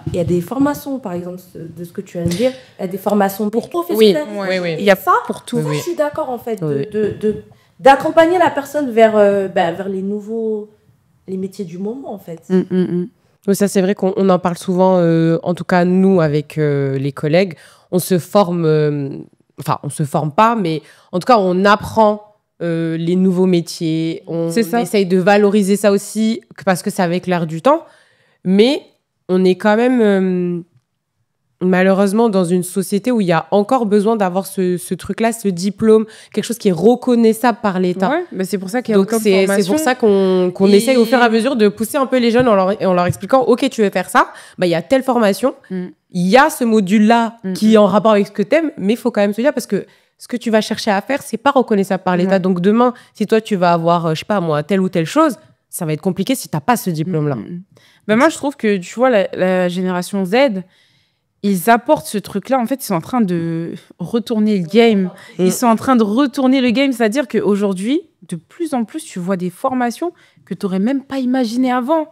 il y a des formations, par exemple, de ce que tu viens de dire. Il y a des formations pour professionnels. Oui. Il y a ça pour tout. Ça, je suis d'accord, en fait, d'accompagner la personne vers les métiers du moment, en fait. Oui, ça, c'est vrai qu'on en parle souvent, en tout cas, nous, avec les collègues. On se forme, on se forme pas, mais en tout cas, on apprend les nouveaux métiers. On essaye de valoriser ça aussi, parce que c'est avec l'air du temps. Mais on est quand même, malheureusement, dans une société où il y a encore besoin d'avoir ce truc-là, ce diplôme, quelque chose qui est reconnaissable par l'État. Ouais, mais c'est pour ça qu'il y a aucune formation. C'est pour ça qu'on essaye au fur et à mesure de pousser un peu les jeunes en leur expliquant, OK, tu veux faire ça, il y a telle formation, il y a ce module-là qui est en rapport avec ce que t'aimes, mais il faut quand même se dire, parce que ce que tu vas chercher à faire, c'est pas reconnaissable par l'État. Donc demain, si toi, tu vas avoir, je sais pas moi, telle ou telle chose, ça va être compliqué si t'as pas ce diplôme-là. Moi, je trouve que, tu vois, la génération Z, ils apportent ce truc-là. En fait, ils sont en train de retourner le game. Ils sont en train de retourner le game. C'est-à-dire qu'aujourd'hui, de plus en plus, tu vois des formations que tu n'aurais même pas imaginées avant.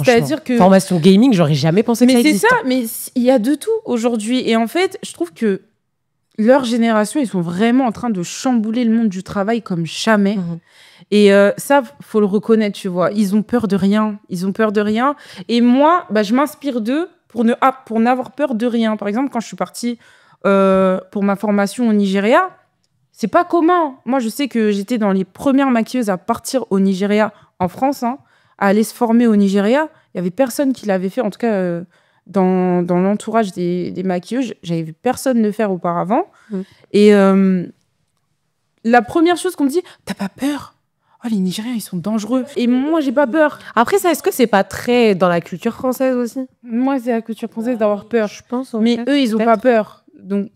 C'est-à-dire que... Formation gaming, j'aurais jamais pensé que ça existait. Mais c'est ça, mais il y a de tout aujourd'hui. Et en fait, je trouve que leur génération, ils sont vraiment en train de chambouler le monde du travail comme jamais. Et ça, faut le reconnaître, tu vois. Ils ont peur de rien. Et moi, je m'inspire d'eux pour n'avoir peur de rien. Par exemple, quand je suis partie pour ma formation au Nigeria, c'est pas commun. Moi, je sais que j'étais dans les premières maquilleuses à partir au Nigeria, en France, à aller se former au Nigeria. Il y avait personne qui l'avait fait, en tout cas dans l'entourage des maquilleuses. J'avais vu personne le faire auparavant. Et la première chose qu'on me dit, t'as pas peur ? Oh, les Nigériens, ils sont dangereux. Et moi, j'ai pas peur. Après, ça, est-ce que c'est pas très dans la culture française aussi ? Moi, c'est la culture française d'avoir peur. Je pense. Mais eux, ils ont pas peur. Donc,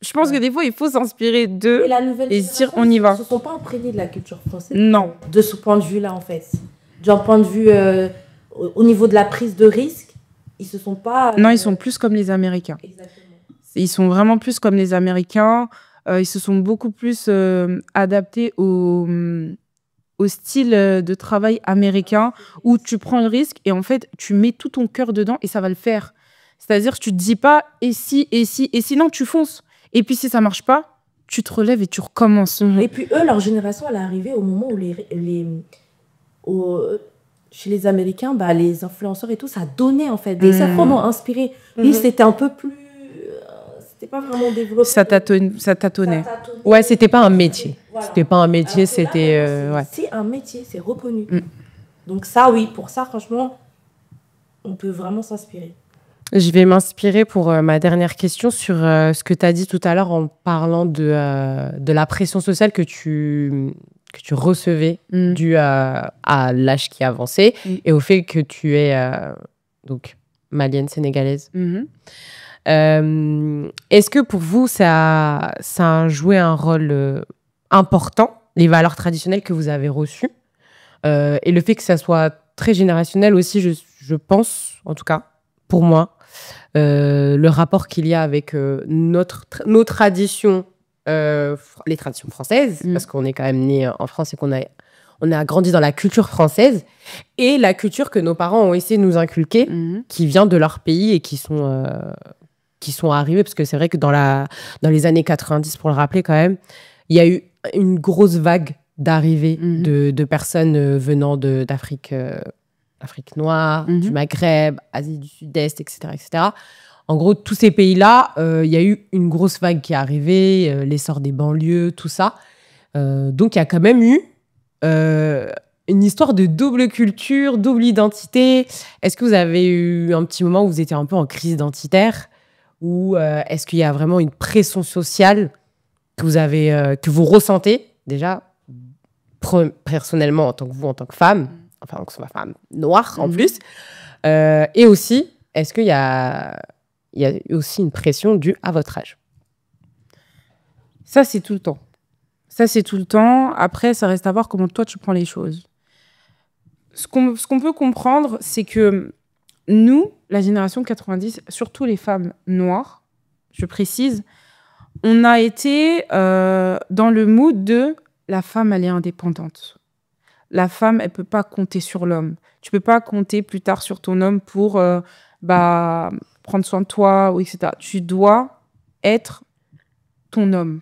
je pense que des fois, il faut s'inspirer d'eux et se dire, on y va. Ils ne se sont pas imprégnés de la culture française. Non. De ce point de vue-là, en fait. D'un point de vue, au niveau de la prise de risque, ils se sont pas... Non, ils sont plus comme les Américains. Exactement. Ils sont vraiment plus comme les Américains. Ils se sont beaucoup plus adaptés au style de travail américain où tu prends le risque et en fait, tu mets tout ton cœur dedans et ça va le faire. C'est-à-dire que tu te dis pas et sinon tu fonces. Et puis si ça marche pas, tu te relèves et tu recommences. Et puis eux, leur génération, elle est arrivée au moment où chez les Américains, bah, les influenceurs et tout, ça donnait en fait. Les Afro m'ont inspiré. Oui, c'était un peu plus... c'était pas vraiment développé. Ça tâtonnait. Ouais, c'était pas un métier. Voilà. C'était pas un métier, Alors que là, c'était... maintenant, ouais. c'est un métier, c'est reconnu. Donc ça, oui, pour ça, franchement, on peut vraiment s'inspirer. Je vais m'inspirer pour ma dernière question sur ce que tu as dit tout à l'heure en parlant de la pression sociale que tu recevais due à l'âge qui avançait et au fait que tu es donc malienne, sénégalaise. Est-ce que pour vous, ça a joué un rôle important, les valeurs traditionnelles que vous avez reçues et le fait que ça soit très générationnel aussi, je pense, en tout cas, pour moi, le rapport qu'il y a avec nos traditions, les traditions françaises, parce qu'on est quand même né en France et qu'on a grandi dans la culture française, et la culture que nos parents ont essayé de nous inculquer, qui vient de leur pays et qui sont arrivés, parce que c'est vrai que dans les années 90, pour le rappeler quand même, il y a eu une grosse vague d'arrivées de personnes venant d'Afrique Afrique noire, du Maghreb, Asie du Sud-Est, etc., etc. En gros, tous ces pays-là, il y a eu une grosse vague qui est arrivée, l'essor des banlieues, tout ça. Donc, il y a quand même eu une histoire de double culture, double identité. Est-ce que vous avez eu un petit moment où vous étiez un peu en crise identitaire ou est-ce qu'il y a vraiment une pression sociale que vous ressentez déjà personnellement en tant que femme, enfin, que ce soit femme noire en plus. Et aussi, est-ce qu'il y a aussi une pression due à votre âge? Ça, c'est tout le temps. Ça, c'est tout le temps. Après, ça reste à voir comment toi, tu prends les choses. Ce qu'on peut comprendre, c'est que nous, la génération 90, surtout les femmes noires, je précise, on a été dans le mood de la femme, elle est indépendante. La femme, elle peut pas compter sur l'homme. Tu peux pas compter plus tard sur ton homme pour prendre soin de toi, ou etc. Tu dois être ton homme.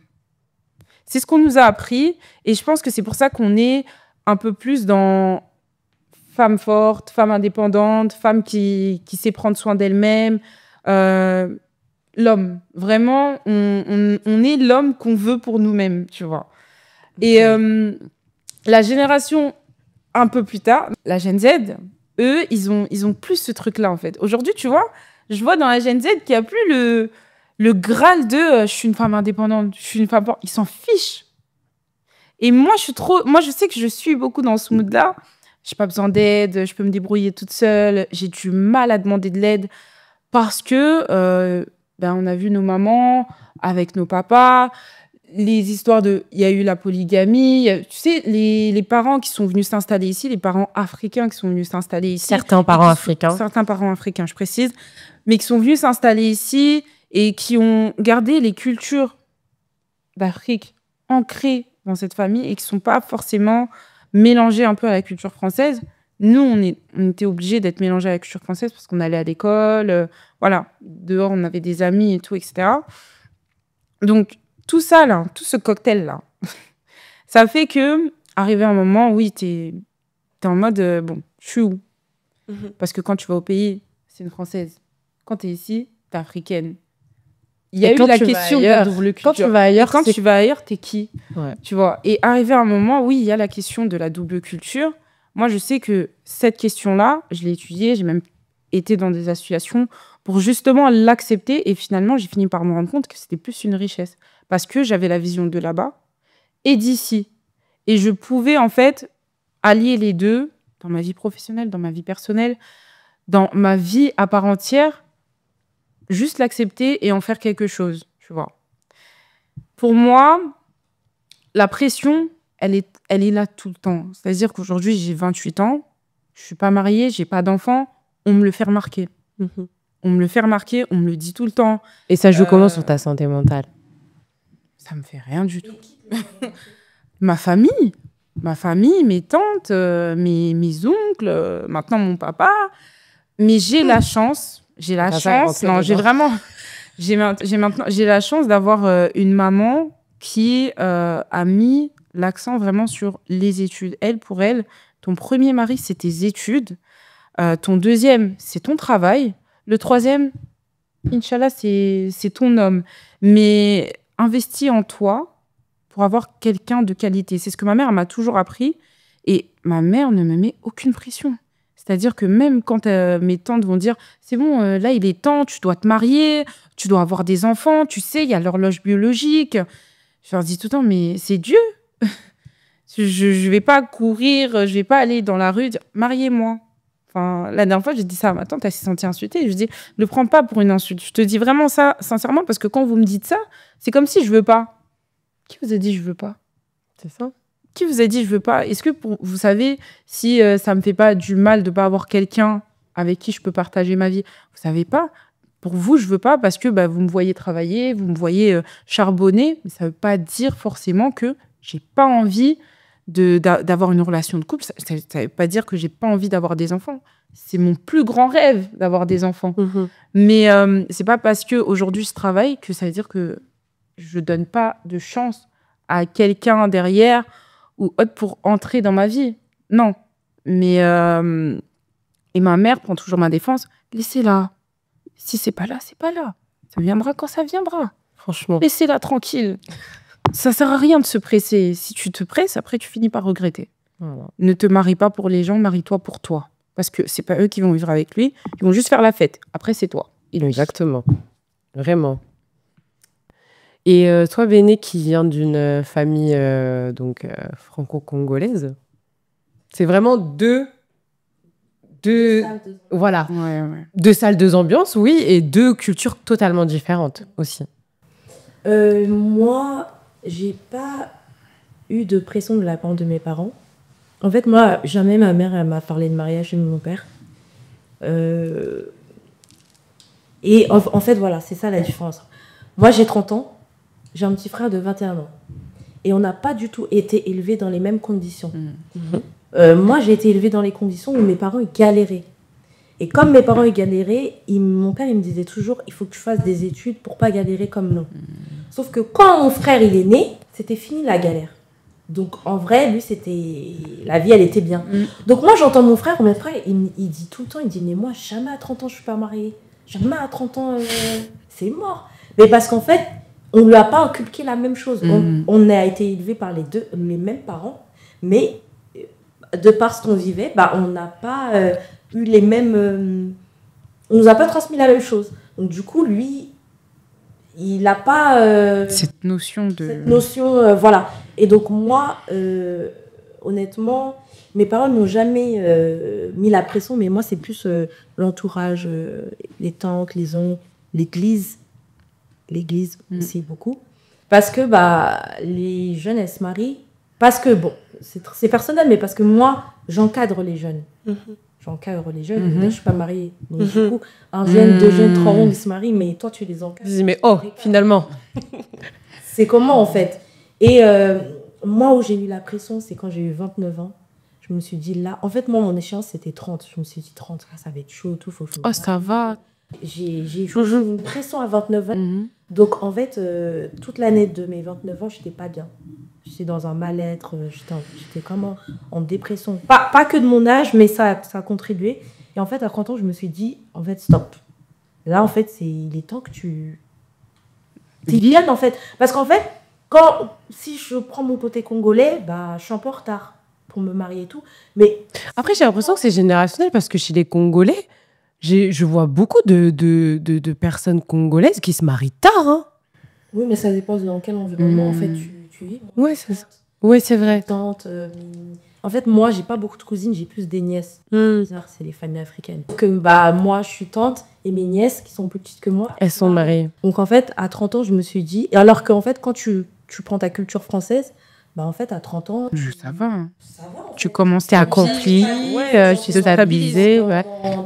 C'est ce qu'on nous a appris. Et je pense que c'est pour ça qu'on est un peu plus dans femme forte, femme indépendante, femme qui sait prendre soin d'elle-même. L'homme. Vraiment, on est l'homme qu'on veut pour nous-mêmes, tu vois. Et la génération un peu plus tard, la Gen Z, eux, ils ont plus ce truc-là, en fait. Aujourd'hui, tu vois, je vois dans la Gen Z qu'il n'y a plus le graal de je suis une femme indépendante, je suis une femme forte. Ils s'en fichent. Et moi, je sais que je suis beaucoup dans ce mood-là. Je n'ai pas besoin d'aide, je peux me débrouiller toute seule. J'ai du mal à demander de l'aide parce que on a vu nos mamans avec nos papas. Les histoires il y a eu la polygamie, tu sais, les parents qui sont venus s'installer ici, les parents africains qui sont venus s'installer ici. Certains parents africains, je précise, mais qui sont venus s'installer ici et qui ont gardé les cultures d'Afrique ancrées dans cette famille et qui ne sont pas forcément mélangées un peu à la culture française. Nous, on était obligés d'être mélangés à la culture française parce qu'on allait à l'école, voilà, dehors, on avait des amis et tout, etc. Donc, tout ça, là, tout ce cocktail-là, ça fait que, arrivé à un moment, oui, t'es en mode, bon, je suis où? Parce que quand tu vas au pays, c'est une Française. Quand t'es ici, t'es africaine. Il y a eu la question de la double culture. Quand tu vas ailleurs, tu vas ailleurs, t'es qui? Ouais. Tu vois. Et arrivé à un moment, oui, il y a la question de la double culture. Moi, je sais que cette question-là, je l'ai étudiée, j'ai même été dans des associations pour justement l'accepter. Et finalement, j'ai fini par me rendre compte que c'était plus une richesse. Parce que j'avais la vision de là-bas et d'ici. Et je pouvais, en fait, allier les deux dans ma vie professionnelle, dans ma vie personnelle, dans ma vie à part entière, juste l'accepter et en faire quelque chose, tu vois. Pour moi, la pression, elle est là tout le temps. C'est-à-dire qu'aujourd'hui, j'ai 28 ans, je ne suis pas mariée, je n'ai pas d'enfant, on me le fait remarquer. On me le fait remarquer, on me le dit tout le temps. Et ça joue comment sur ta santé mentale? Ça me fait rien du tout. Ma famille, mes tantes, mes oncles, maintenant mon papa. Mais j'ai la chance, j'ai la chance d'avoir une maman qui a mis l'accent vraiment sur les études. Elle, pour elle, Ton premier mari, c'est tes études. Ton deuxième, c'est ton travail. Le troisième, Inch'Allah, c'est ton homme. Mais investis en toi pour avoir quelqu'un de qualité. C'est ce que ma mère m'a toujours appris. Et ma mère ne me met aucune pression. C'est-à-dire que même quand mes tantes vont dire « C'est bon, là, il est temps, tu dois te marier, tu dois avoir des enfants, tu sais, il y a l'horloge biologique. » Je leur dis tout le temps « Mais c'est Dieu. Je ne vais pas courir, je ne vais pas aller dans la rue dire « Mariez-moi. » Enfin, la dernière fois, j'ai dit ça à ma tante, elle s'est sentie insultée. Je dis « Ne le prends pas pour une insulte. Je te dis vraiment ça, sincèrement, parce que quand vous me dites ça, c'est comme si je ne veux pas. » Qui vous a dit « Je ne veux pas ?» C'est ça. Qui vous a dit « Je ne veux pas » Est-ce que vous savez si ça ne me fait pas du mal de ne pas avoir quelqu'un avec qui je peux partager ma vie? Vous ne savez pas. Pour vous, je ne veux pas parce que vous me voyez travailler, vous me voyez charbonner. Mais ça ne veut pas dire forcément que je n'ai pas envie d'avoir une relation de couple. Ça ne veut pas dire que je n'ai pas envie d'avoir des enfants. C'est mon plus grand rêve d'avoir des enfants. Mais ce n'est pas parce qu'aujourd'hui je travaille que ça veut dire que je ne donne pas de chance à quelqu'un derrière ou autre pour entrer dans ma vie. Non. Mais et ma mère prend toujours ma défense. Laissez-la. Si c'est pas là, c'est pas là. Ça viendra quand ça viendra. Franchement. Laissez-la tranquille. Ça sert à rien de se presser. Si tu te presses, après tu finis par regretter. Voilà. Ne te marie pas pour les gens, marie-toi pour toi. Parce que c'est pas eux qui vont vivre avec lui. Ils vont juste faire la fête. Après, c'est toi. Exactement. Vraiment. Et toi, Béné, qui vient d'une famille franco-congolaise, c'est vraiment voilà, deux salles, deux ambiances, oui, et deux cultures totalement différentes aussi. Moi, j'ai pas eu de pression de la part de mes parents. En fait, moi, jamais ma mère elle m'a parlé de mariage de mon père. Et en fait, voilà, c'est ça la différence. Moi, j'ai 30 ans. J'ai un petit frère de 21 ans. Et on n'a pas du tout été élevés dans les mêmes conditions. Moi, j'ai été élevée dans les conditions où mes parents ils galéraient. Et comme mes parents ils galéraient, mon père il me disait toujours il faut que tu fasses des études pour pas galérer comme nous. Sauf que quand mon frère il est né, c'était fini la galère. Donc en vrai, lui, la vie, elle était bien. Donc moi, j'entends mon frère il dit tout le temps, il dit mais moi, jamais à 30 ans, je suis pas mariée. Jamais à 30 ans, c'est mort. Mais parce qu'en fait, on lui a pas inculqué la même chose. On a été élevés par les mêmes parents, mais de par ce qu'on vivait, on n'a pas eu les mêmes... on nous a pas transmis la même chose. Donc du coup, lui, il n'a pas... cette notion, voilà. Et donc moi, honnêtement, mes parents ne m'ont jamais mis la pression, mais moi, c'est plus l'entourage, les tantes, les oncles, l'église aussi beaucoup. Parce que les jeunes, elles se marient. Parce que, bon, c'est personnel, mais parce que moi, j'encadre les jeunes. J'encadre les jeunes, je ne suis pas mariée. Donc du coup, un jeune, deux jeunes, trois jeunes, ils se marient, mais toi, tu les encadres. Je dis, mais finalement. C'est comment, en fait? Et moi, où j'ai eu la pression, c'est quand j'ai eu 29 ans. Je me suis dit, là... En fait, moi, mon échéance, c'était 30. Je me suis dit, 30, là, ça va être chaud, tout. Faut que je me ça va. J'ai eu une pression à 29 ans. Donc, en fait, toute l'année de mes 29 ans, je n'étais pas bien. J'étais dans un mal-être, j'étais comme en dépression. Pas que de mon âge, mais ça a contribué. Et en fait, à 30 ans, je me suis dit, en fait, stop. Là, en fait, il est temps que tu... T'es bien, en fait. Parce qu'en fait, si je prends mon côté congolais, je suis un peu en retard pour me marier et tout. Mais après, j'ai l'impression que c'est générationnel parce que chez les Congolais, je vois beaucoup de personnes congolaises qui se marient tard. Hein. Oui, mais ça dépend dans quel environnement en fait tu vis. Ouais, c'est ça. Oui, c'est vrai. Tante, en fait, moi, j'ai pas beaucoup de cousines, j'ai plus des nièces. C'est les familles africaines. Donc, moi, je suis tante et mes nièces, qui sont plus petites que moi, elles sont mariées. Donc, en fait, à 30 ans, je me suis dit... Alors qu'en fait, quand tu prends ta culture française, en fait, à 30 ans... Ça va. Hein. Ça va. En fait. Tu commences à accompli, tu t'es stabilisé.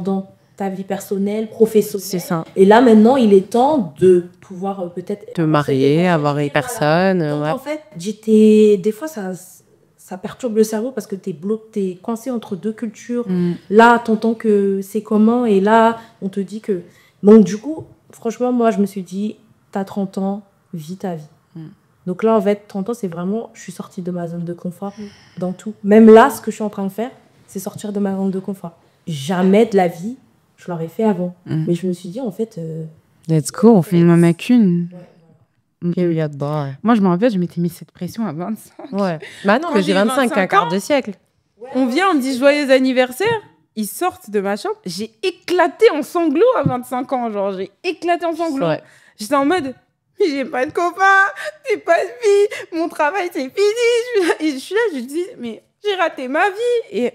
Dans ta vie personnelle, professionnelle. C'est ça. Et là, maintenant, il est temps de pouvoir peut-être... Te marier, avoir une personne. Donc, en fait, des fois, ça perturbe le cerveau parce que t'es coincé entre deux cultures. Là, t'entends que c'est comment et là, on te dit que... Donc, du coup, franchement, moi, je me suis dit, t'as 30 ans, vis ta vie. Donc là, en fait, 30 ans, c'est vraiment... Je suis sortie de ma zone de confort dans tout. Même là, ce que je suis en train de faire, c'est sortir de ma zone de confort. Jamais de la vie, je l'aurais fait avant. Mais je me suis dit, en fait... Let's go, on fait. Il n'en a qu'une. Period bar. Moi, je me rappelle, je m'étais mis cette pression à 25. Ouais. Bah non, mais j'ai 25, un quart de siècle. On vient, on me dit joyeux anniversaire. Ils sortent de ma chambre. J'ai éclaté en sanglots à 25 ans. Genre, j'ai éclaté en sanglots. Ouais. J'étais en mode, mais j'ai pas de copain, j'ai pas de vie, mon travail c'est fini. Et je suis là, je dis, mais j'ai raté ma vie. Et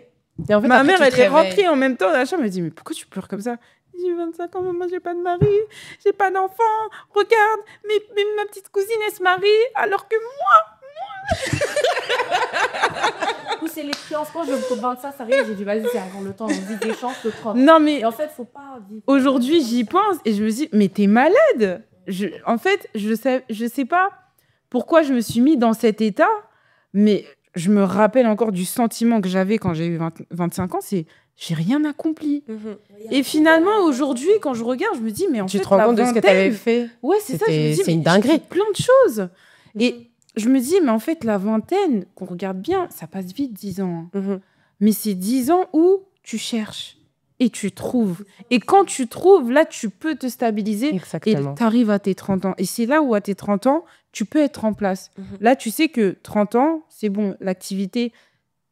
en fait, ma mère, elle est rentrée en même temps dans la chambre. Elle me dit, mais pourquoi tu pleures comme ça? J'ai 25 ans, maman, j'ai pas de mari, j'ai pas d'enfant. Regarde, ma petite cousine, elle se marie, alors que moi. C'est les fiances. Quand je me convainc ça arrive, j'ai dit, vas-y, c'est avant le temps, on vit des chances, le propre. Non, mais et en fait, faut pas vivre. Aujourd'hui, j'y pense et je me dis, mais t'es malade. En fait, je sais pas pourquoi je me suis mis dans cet état, mais je me rappelle encore du sentiment que j'avais quand j'ai eu 25 ans, c'est j'ai rien accompli. Et finalement, aujourd'hui, quand je regarde, je me dis, mais en fait, tu te rends compte de ce que tu avais fait. Ouais, c'est ça. Je me dis, c'est une dinguerie. Plein de choses. Et je me dis, mais en fait, la vingtaine, qu'on regarde bien, ça passe vite, 10 ans. Mais c'est 10 ans où tu cherches. Et tu trouves. Et quand tu trouves, là, tu peux te stabiliser. Exactement. Et tu arrives à tes 30 ans. Et c'est là où, à tes 30 ans, tu peux être en place. Là, tu sais que 30 ans, c'est bon. L'activité,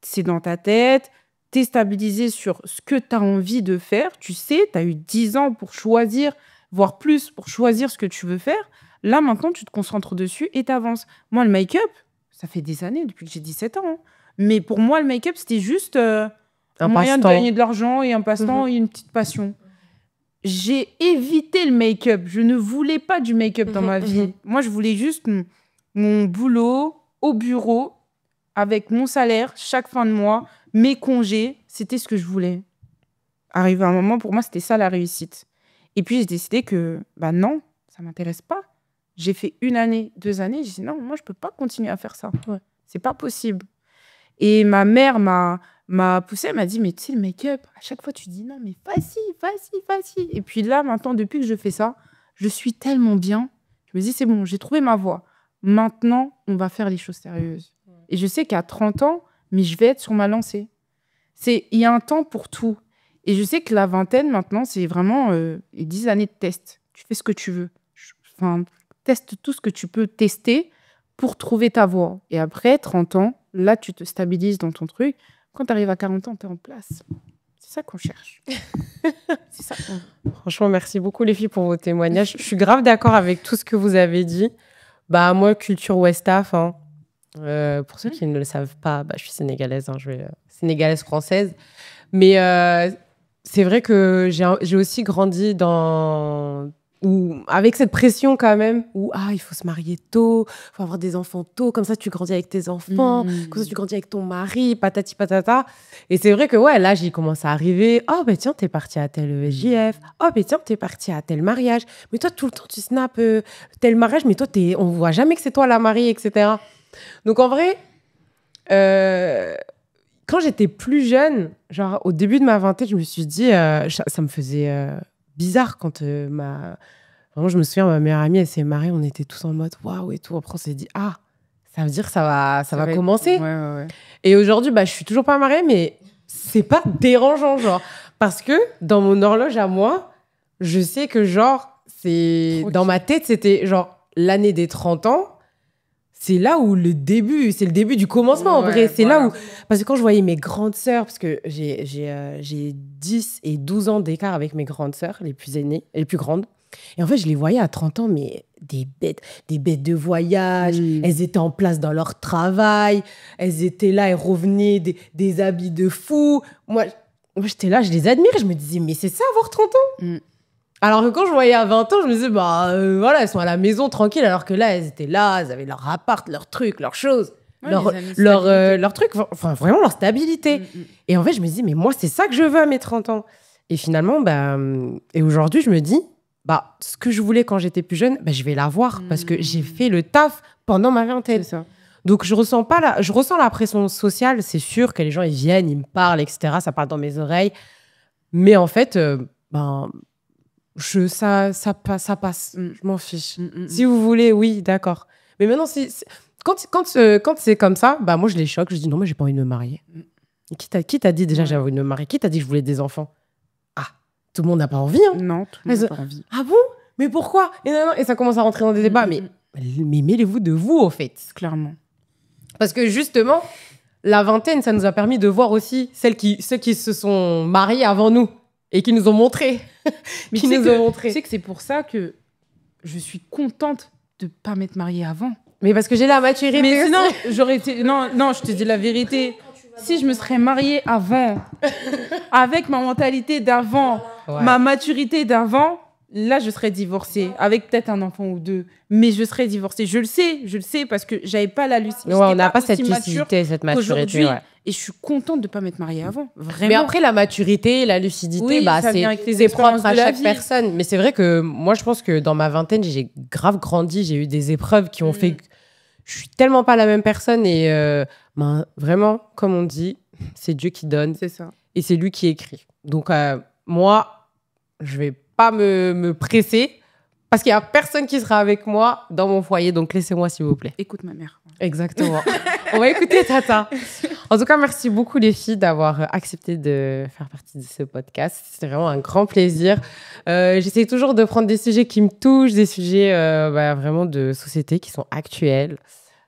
c'est dans ta tête. Tu es stabilisé sur ce que tu as envie de faire. Tu sais, tu as eu 10 ans pour choisir, voire plus, pour choisir ce que tu veux faire. Là, maintenant, tu te concentres dessus et tu avances. Moi, le make-up, ça fait des années, depuis que j'ai 17 ans. Hein. Mais pour moi, le make-up, c'était juste... un moyen de gagner de l'argent et un passe-temps et une petite passion. J'ai évité le make-up. Je ne voulais pas du make-up dans ma vie. Moi, je voulais juste mon boulot au bureau avec mon salaire chaque fin de mois, mes congés. C'était ce que je voulais. Arrivé à un moment, pour moi, c'était ça la réussite. Et puis, j'ai décidé que, bah non, ça ne m'intéresse pas. J'ai fait 1 année, 2 années. J'ai dit non, moi, je ne peux pas continuer à faire ça. Ouais. C'est pas possible. Et ma mère m'a poussée, elle m'a dit, mais tu sais, le make-up, à chaque fois, tu dis non, mais facile. Et puis là, maintenant, depuis que je fais ça, je suis tellement bien. Je me dis, c'est bon, j'ai trouvé ma voie. Maintenant, on va faire les choses sérieuses. Et je sais qu'à 30 ans, mais je vais être sur ma lancée. Il y a un temps pour tout. Et je sais que la vingtaine, maintenant, c'est vraiment les 10 années de test. Tu fais ce que tu veux. Teste tout ce que tu peux tester pour trouver ta voie. Et après, 30 ans, là, tu te stabilises dans ton truc. Quand tu arrives à 40 ans, tu es en place. C'est ça qu'on cherche. C'est ça Franchement, merci beaucoup les filles pour vos témoignages. Je suis grave d'accord avec tout ce que vous avez dit. Bah, moi, culture Westaf, hein. Pour ceux qui ne le savent pas, bah, je suis sénégalaise, hein, sénégalaise française. Mais c'est vrai que j'ai aussi grandi avec cette pression quand même, où il faut se marier tôt, il faut avoir des enfants tôt, comme ça tu grandis avec tes enfants, comme ça tu grandis avec ton mari, patati patata. Et c'est vrai que là, j'y commence à arriver. Oh, ben tiens, t'es partie à tel ESJF. Oh, ben tiens, t'es partie à tel mariage. Mais toi, tout le temps, tu snaps tel mariage, mais toi, on voit jamais que c'est toi la mariée, etc. Donc en vrai, quand j'étais plus jeune, genre au début de ma vingtaine, je me suis dit, ça me faisait... bizarre quand vraiment je me souviens, ma meilleure amie elle s'est mariée, on était tous en mode waouh et tout. Après on s'est dit ça veut dire que ça va commencer. Ouais. Et aujourd'hui je suis toujours pas mariée, mais c'est pas dérangeant genre, parce que dans mon horloge à moi je sais que genre dans ma tête c'était genre l'année des 30 ans. C'est là où c'est le début du commencement en vrai. C'est là où, parce que quand je voyais mes grandes sœurs, parce que j'ai 10 et 12 ans d'écart avec mes grandes sœurs, les plus aînées, les plus grandes. Et en fait, je les voyais à 30 ans, mais des bêtes de voyage. Elles étaient en place dans leur travail. Elles étaient là, elles revenaient des habits de fou. Moi, j'étais là, je les admirais. Je me disais, mais c'est ça avoir 30 ans Alors que quand je voyais à 20 ans, je me disais, elles sont à la maison tranquilles, alors que là, elles étaient là, elles avaient leur appart, leurs trucs, leurs choses, leur truc, enfin vraiment leur stabilité. Et en fait, je me dis, mais moi, c'est ça que je veux à mes 30 ans. Et finalement, et aujourd'hui, je me dis, ce que je voulais quand j'étais plus jeune, je vais l'avoir parce que j'ai fait le taf pendant ma vingtaine. C'est ça. Donc, je ressens la pression sociale, c'est sûr que les gens, ils viennent, ils me parlent, etc. Ça parle dans mes oreilles. Mais en fait, ça passe, je m'en fiche. Si vous voulez, oui, d'accord. Mais maintenant, quand c'est comme ça, moi, je les choque. Je dis non, moi, j'ai pas envie de me marier. Qui t'a dit déjà j'avais envie de me marier? Qui t'a dit que je voulais des enfants? Ah, tout le monde n'a pas envie. Hein. Non, tout le monde n'a pas envie. Ah bon? Mais pourquoi? Et ça commence à rentrer dans des débats. Mais mêlez-vous de vous, au fait. Clairement. Parce que justement, la vingtaine, ça nous a permis de voir aussi ceux qui se sont mariés avant nous et qui nous ont montré. Mais tu sais que c'est pour ça que je suis contente de ne pas m'être mariée avant. Mais parce que j'ai la maturité. Mais sinon, j'aurais été... Non, je te dis la vérité. Si je me serais mariée avant, avec ma mentalité d'avant, ma maturité d'avant, là, je serais divorcée, avec peut-être un enfant ou deux. Mais je serais divorcée. Je le sais parce que j'avais pas la lucidité. Ouais, on n'a pas cette lucidité, cette maturité. Ouais. Et je suis contente de ne pas m'être mariée avant. Vraiment. Mais après, la maturité, la lucidité, c'est propre à chaque personne. Mais c'est vrai que moi, je pense que dans ma vingtaine, j'ai grave grandi. J'ai eu des épreuves qui ont fait que je suis tellement pas la même personne. Et vraiment, comme on dit, c'est Dieu qui donne. C'est ça. Et c'est lui qui écrit. Donc, moi, je vais pas me presser parce qu'il y a personne qui sera avec moi dans mon foyer. Donc, laissez-moi, s'il vous plaît. Écoute ma mère. Exactement. On va écouter Tata. En tout cas, merci beaucoup les filles d'avoir accepté de faire partie de ce podcast. C'était vraiment un grand plaisir. J'essaie toujours de prendre des sujets qui me touchent, des sujets vraiment de société qui sont actuels.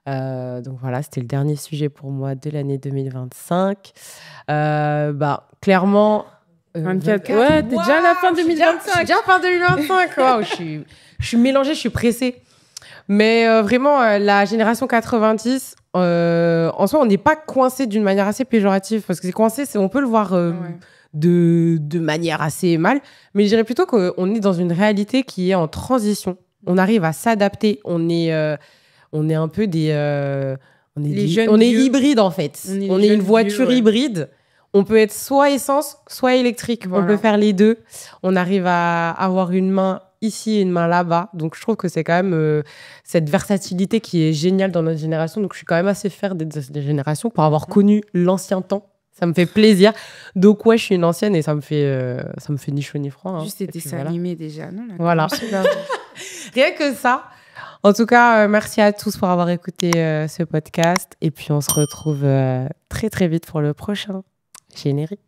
Donc voilà, c'était le dernier sujet pour moi de l'année 2025. Clairement... 24. Ouais, t'es déjà à la fin 2025. Je suis déjà fin 2025. Wow, je suis mélangée, je suis pressée. Mais vraiment, la génération 90, en soi, on n'est pas coincé d'une manière assez péjorative. Parce que c'est coincé, on peut le voir de manière assez mal. Mais je dirais plutôt qu'on est dans une réalité qui est en transition. On arrive à s'adapter. On est un peu des... on est hybride, en fait. On est une voiture hybride. On peut être soit essence, soit électrique. Voilà. On peut faire les deux. On arrive à avoir une main ici et une main là-bas. Donc, je trouve que c'est quand même cette versatilité qui est géniale dans notre génération. Donc, je suis quand même assez fière d'être de cette génération pour avoir connu l'ancien temps. Ça me fait plaisir. Donc, ouais, je suis une ancienne et ça me fait ni chaud ni froid. Hein. Juste des dessins animés déjà. Non, voilà. Rien que ça. En tout cas, merci à tous pour avoir écouté ce podcast. Et puis, on se retrouve très, très vite pour le prochain. Générique.